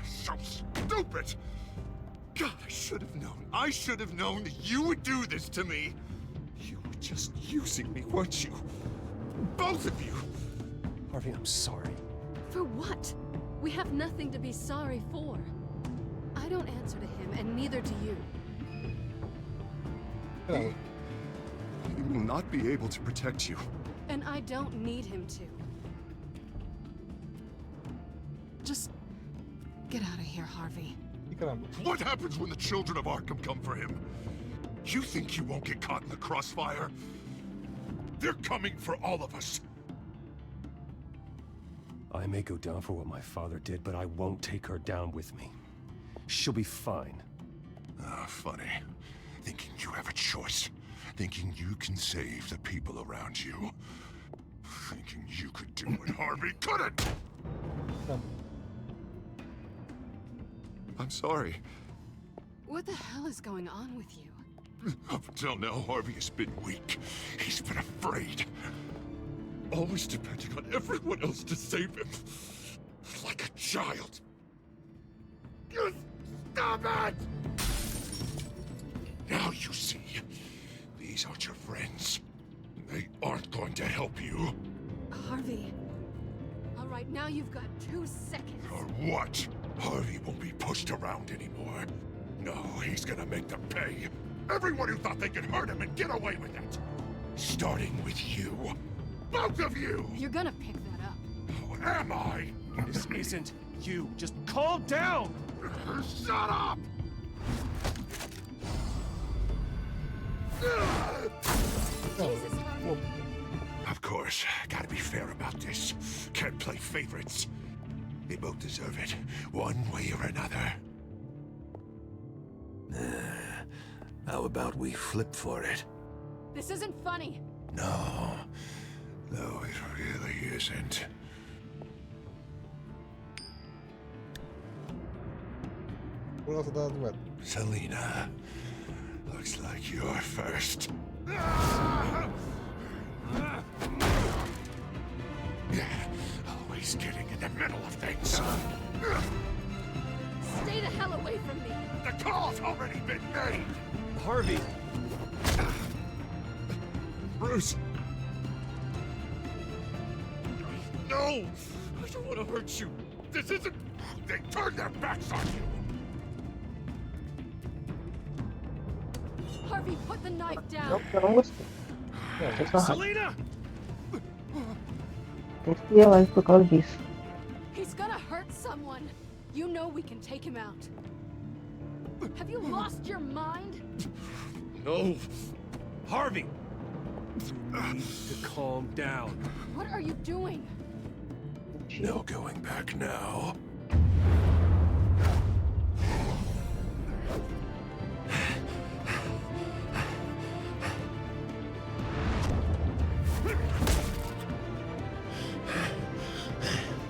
So stupid! God, I should have known. I should have known that you would do this to me. You were just using me, weren't you? Both of you! Harvey, I'm sorry. For what? We have nothing to be sorry for. I don't answer to him, and neither do you. Caramba. He will not be able to protect you. And I don't need him to. Just get out of here, Harvey. E caramba. What happens when the children of Arkham come for him? You think you won't get caught in the crossfire? They're coming for all of us. I may go down for what my father did, but I won't take her down with me. She'll be fine. Ah, funny. Thinking you have a choice. Thinking you can save the people around you. Thinking you could do it, Harvey. Couldn't! I'm sorry. What the hell is going on with you? Up until now, Harvey has been weak. He's been afraid. Always depending on everyone else to save him. Like a child. Stop it! Now you see. These aren't your friends. They aren't going to help you. Harvey. All right, now you've got 2 seconds. Or what? Harvey won't be pushed around anymore. No, he's gonna make them pay. Everyone who thought they could hurt him and get away with it. Starting with you. Both of you! You're gonna pick that up. Oh, am I? This isn't you. Just calm down! Shut up! Jesus, Harvey. Of course, gotta be fair about this. Can't play favorites. They both deserve it, one way or another. How about we flip for it? This isn't funny. No, it really isn't. Selena, looks like you're first. Always getting in the middle of things. Stay the hell away from me. The call's already been made. Harvey! Bruce! No! I don't want to hurt you. This isn't... They turned their backs on you. Harvey, put the knife down. Eu não gostei. Selena! Tem que ir lá por causa disso. He's gonna hurt someone. You know we can take him out. Have you lost your mind? No. Harvey! You need to calm down. What are you doing? No going back now.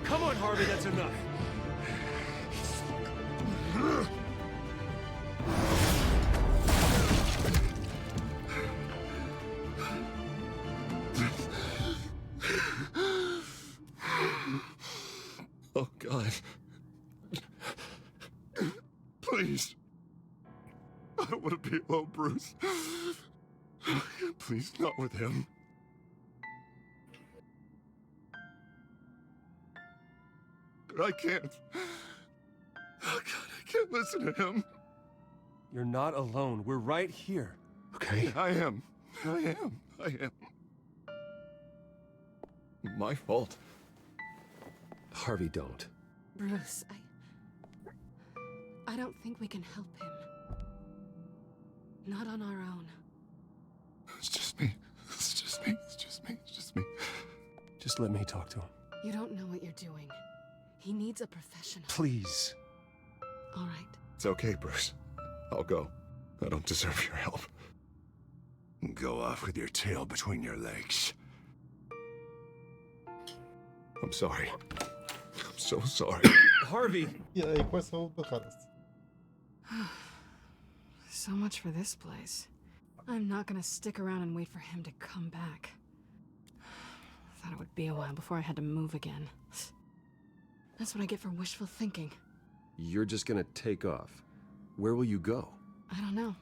Come on, Harvey, that's enough. Oh, God. Please. I don't want to be alone, Bruce. Please, not with him. I can't. Oh, God, I can't listen to him. You're not alone. We're right here. Okay? I am. My fault. Harvey, don't. Bruce, I don't think we can help him. Not on our own. It's just me. Just let me talk to him. You don't know what you're doing. He needs a professional. Please. All right. It's okay, Bruce. I'll go. I don't deserve your help. Go off with your tail between your legs. I'm sorry. I'm so sorry. Harvey! E aí, quais são os caras? So much for this place. I'm not gonna stick around and wait for him to come back. Thought it would be a while before I had to move again. That's what I get for wishful thinking. You're just gonna take off. Where will you go? I don't know.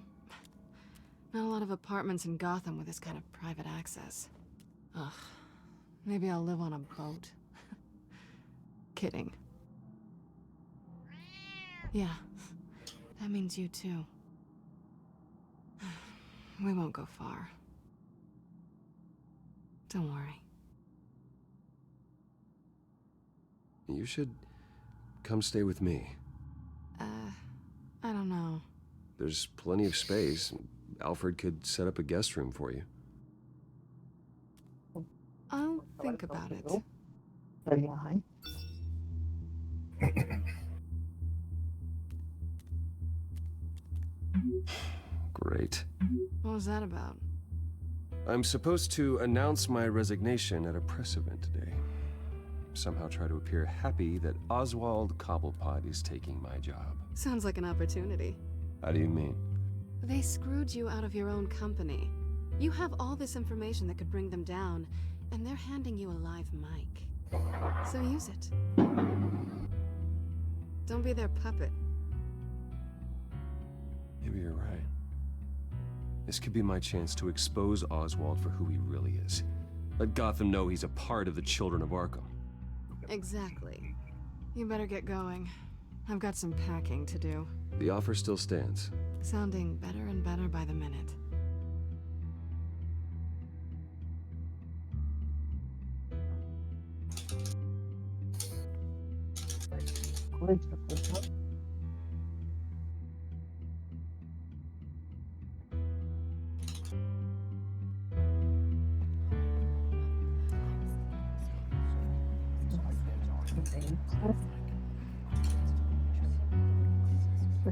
Not a lot of apartments in Gotham with this kind of private access. Ugh. Maybe I'll live on a boat. Kidding. Yeah. That means you too. We won't go far. Don't worry. You should come stay with me. I don't know. There's plenty of space. Alfred could set up a guest room for you. I'll think about it. Great. What was that about? I'm supposed to announce my resignation at a press event today. Somehow try to appear happy that Oswald Cobblepot is taking my job. Sounds like an opportunity. How do you mean? They screwed you out of your own company. You have all this information that could bring them down, and they're handing you a live mic. So use it. Don't be their puppet. Maybe you're right. This could be my chance to expose Oswald for who he really is. Let Gotham know he's a part of the Children of Arkham. Exactly. You better get going. I've got some packing to do. The offer still stands. Sounding better and better by the minute.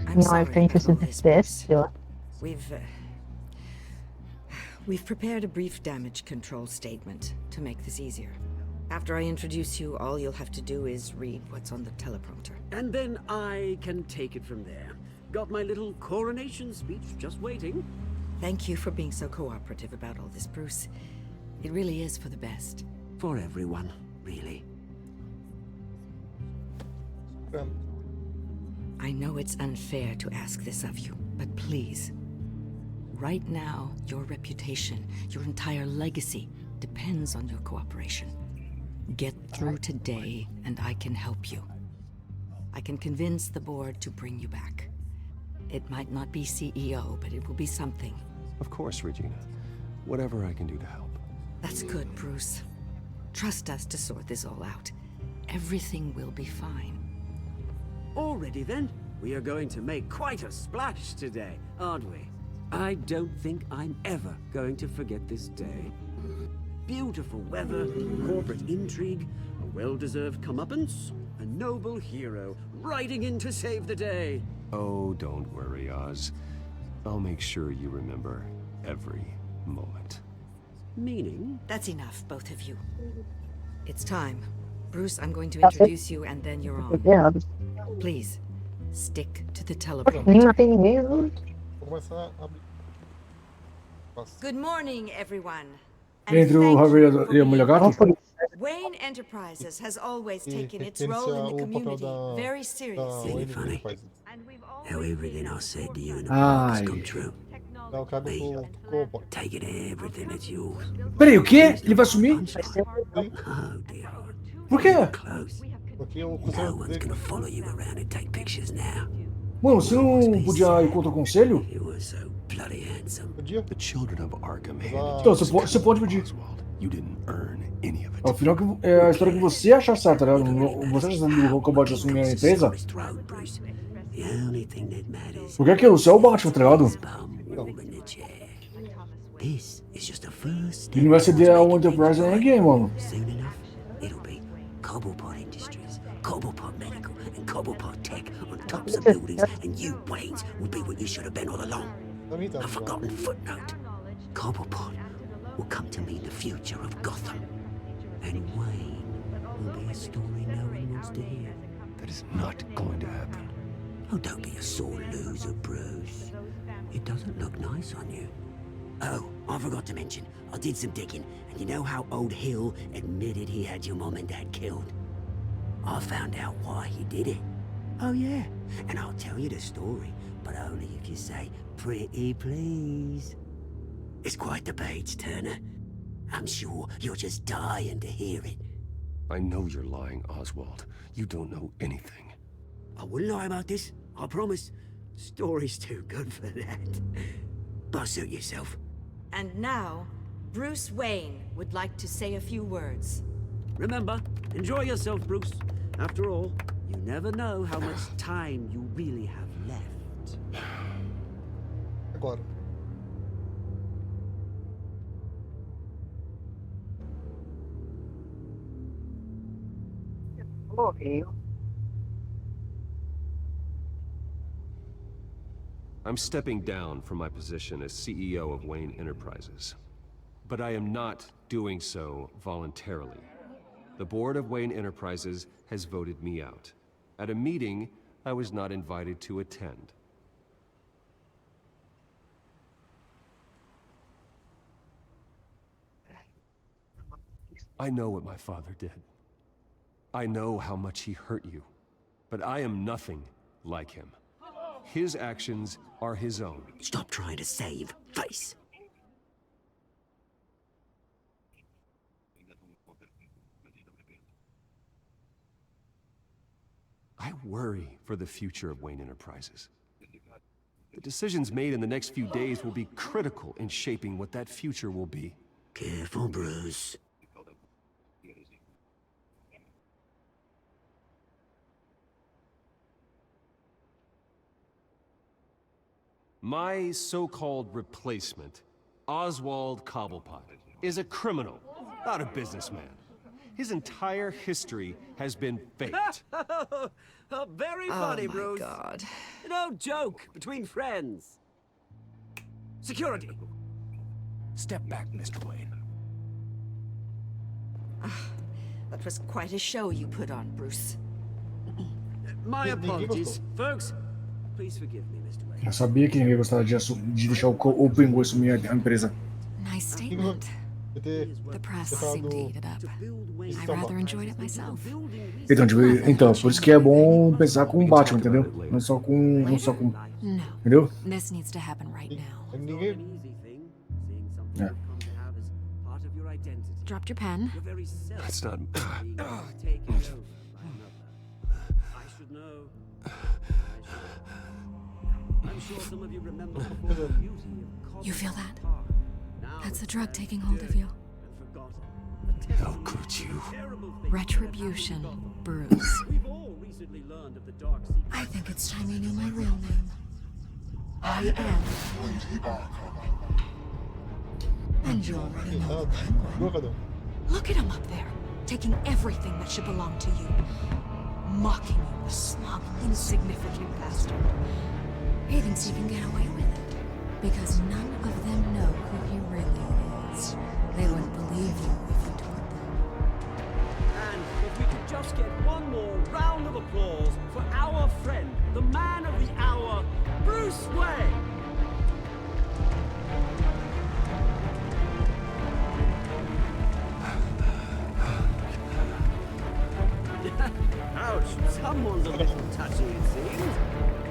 I'm sorry about all this, Bruce. We've prepared a brief damage control statement to make this easier. After I introduce you, all you'll have to do is read what's on the teleprompter. And then I can take it from there. Got my little coronation speech just waiting. Thank you for being so cooperative about all this, Bruce. It really is for the best. For everyone, really. I know it's unfair to ask this of you, but please. Right now, your reputation, your entire legacy, depends on your cooperation. Get through today, and I can help you. I can convince the board to bring you back. It might not be CEO, but it will be something. Of course, Regina. Whatever I can do to help. That's good, Bruce. Trust us to sort this all out. Everything will be fine. Already then, we are going to make quite a splash today, aren't we? I don't think I'm ever going to forget this day. beautiful weather, corporate intrigue, a well-deserved comeuppance, a noble hero riding in to save the day. Oh, don't worry, Oz. I'll make sure you remember every moment. Meaning? That's enough, both of you. It's time. Bruce, I'm going to introduce you and then you're on. Yeah. Please, stick to the teleprompter. Nothing new. Good morning, everyone. Entre o Harvey e a mulher gato? Wayne Enterprises has always taken its role in the community very seriously. Isn't it funny? How everything I said to you in the past has come true. Me, taking everything that's yours. Peraí, o quê? Ele vai sumir? Oh, dear. Por quê? Close. No one's gonna follow you around and take pictures now. Mano, você não podia ir contra o conselho? You were so bloody handsome. The children of Arkham handed Então, você pode pedir. You didn't earn any of it. Afinal, é a história que você achar certa, né? Você acha que o Cobalt assumir a empresa? Porque é aquilo, você é o Batman, tá ligado? Ele não vai ceder ao Enterprise em ninguém, mano. Cobblepot Industries, Cobblepot Medical, and Cobblepot Tech on tops of buildings, and you, Waynes, will be what you should have been all along. A forgotten footnote. Cobblepot will come to mean the future of Gotham, and Wayne will be a story no one wants to hear. That is not going to happen. Oh, don't be a sore loser, Bruce. It doesn't look nice on you. Oh, I forgot to mention, I did some digging, and you know how old Hill admitted he had your mom and dad killed? I found out why he did it. Oh yeah, and I'll tell you the story, but only if you say, pretty please. It's quite the page, Turner. I'm sure you're just dying to hear it. I know you're lying, Oswald. You don't know anything. I wouldn't lie about this, I promise. Story's too good for that. But suit yourself. And now, Bruce Wayne would like to say a few words. Remember, enjoy yourself, Bruce. After all, you never know how much time you really have left. Agora. Morreu. I'm stepping down from my position as CEO of Wayne Enterprises. But I am not doing so voluntarily. The board of Wayne Enterprises has voted me out. At a meeting I was not invited to attend. I know what my father did. I know how much he hurt you. But I am nothing like him. His actions are his own. Stop trying to save face. I worry for the future of Wayne Enterprises. The decisions made in the next few days will be critical in shaping what that future will be. Careful, Bruce. My so-called replacement, Oswald Cobblepot, is a criminal, not a businessman. His entire history has been faked. Very funny, Bruce. Oh my God. No joke between friends. Security. Step back, Mr. Wayne. That was quite a show you put on, Bruce. My apologies, folks. Please forgive me, Mr. Wayne. Eu sabia que ninguém gostava de deixar o Penguin assumir a empresa. Nice statement. The press seemed to eat it up. I rather enjoyed it myself. Então, por isso que é bom pensar com o Batman, entendeu? Não só com... No. Entendeu? This needs to happen right now. É. Dropped your pen. That's not... You feel that? That's the drug taking hold of you. How could you? Retribution, Bruce. I think it's time you knew my real name. I am. And you'll know. Look at him up there, taking everything that should belong to you. Mocking you, the smug, insignificant bastard. He thinks he can get away with it. Because none of them know who he really is. They wouldn't believe you if you told them. And if we could just get one more round of applause for our friend, the man of the hour, Bruce Wayne! Ouch, someone's a little touchy, it seems.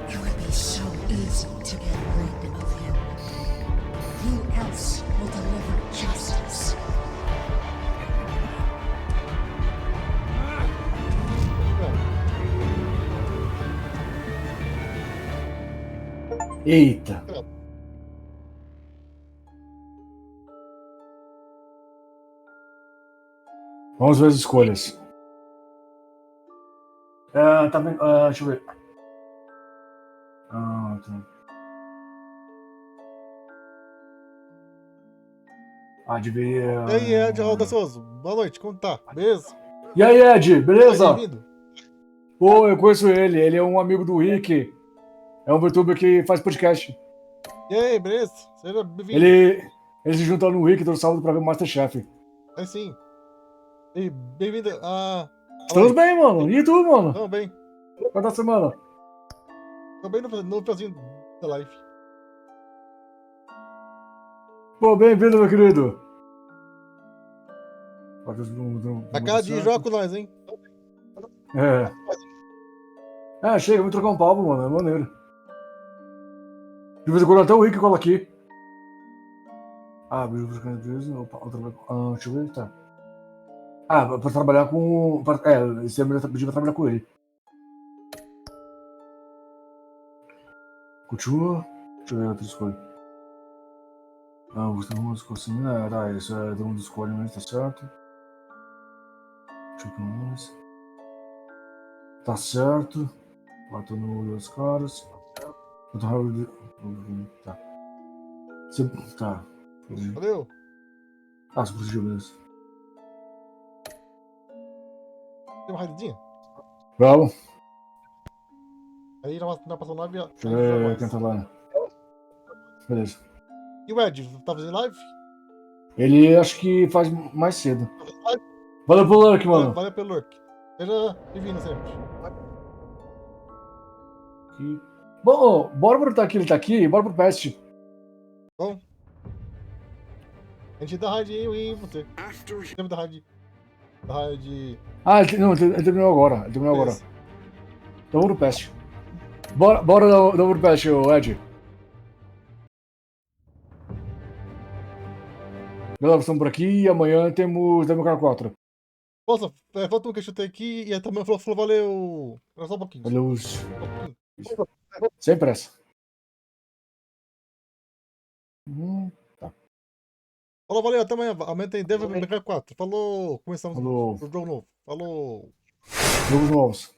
It would be so easy to get rid of him. Who else will deliver justice? Eita. Vamos ver as escolhas. Tá vendo? Deixa eu ver. Deveria. E aí, Ed Audacioso, boa noite, como tá? Beleza? E aí, Ed, beleza? Bem-vindo. Pô, eu conheço ele é um amigo do Rick. É um VTuber que faz podcast. E aí, beleza? Seja bem-vindo. Ele se junta no Rick todo sábado pra ver o Masterchef. É sim. E bem-vindo a... Estamos bem, mano. E tu, mano? Estamos bem. Qual da semana? Tô bem no finalzinho da live. Pô, bem-vindo, meu querido. A cada dia joga com nós, hein? Chega, vamos trocar um papo, mano. É maneiro. De vez em quando até o Rick cola aqui. Deixa eu ver, tá. Pra trabalhar com... esse é melhor pedir pra trabalhar com ele. Continua. Deixa eu ver outra escolha. Você não escolhe assim, né? Tá, isso é todo mundo escolhe, mas tá certo. Deixa eu ver mais. Tá certo. Bateu no dois caras. Tá. Tá. Valeu. Você procediu mesmo. Tem uma raidinha? Vamos. Aí já passou 9 horas. Deixa eu ver quem tá lá. Beleza. E o Ed, tá fazendo live? Ele acho que faz mais cedo. Valeu pelo lurk, mano. Valeu pelo lurk. Seja bem-vindo sempre. Bom, bora aproveitar que ele tá aqui, bora pro Pest. Bom. A gente dá raid em você. Sempre da raid. Da raid. Ele terminou agora. Então vamos pro Pest. Bora dar pro Pest, Ed. Galera, estamos por aqui e amanhã temos Devil May Cry 4. Nossa, falta um que eu chutei aqui e aí também falou valeu. Era só um pouquinho. Valeu. Sem pressa. Tá. Falou, valeu, até amanhã. Amanhã tem Devil May Cry 4. Falou, começamos o jogo novo. Falou. Jogos novos.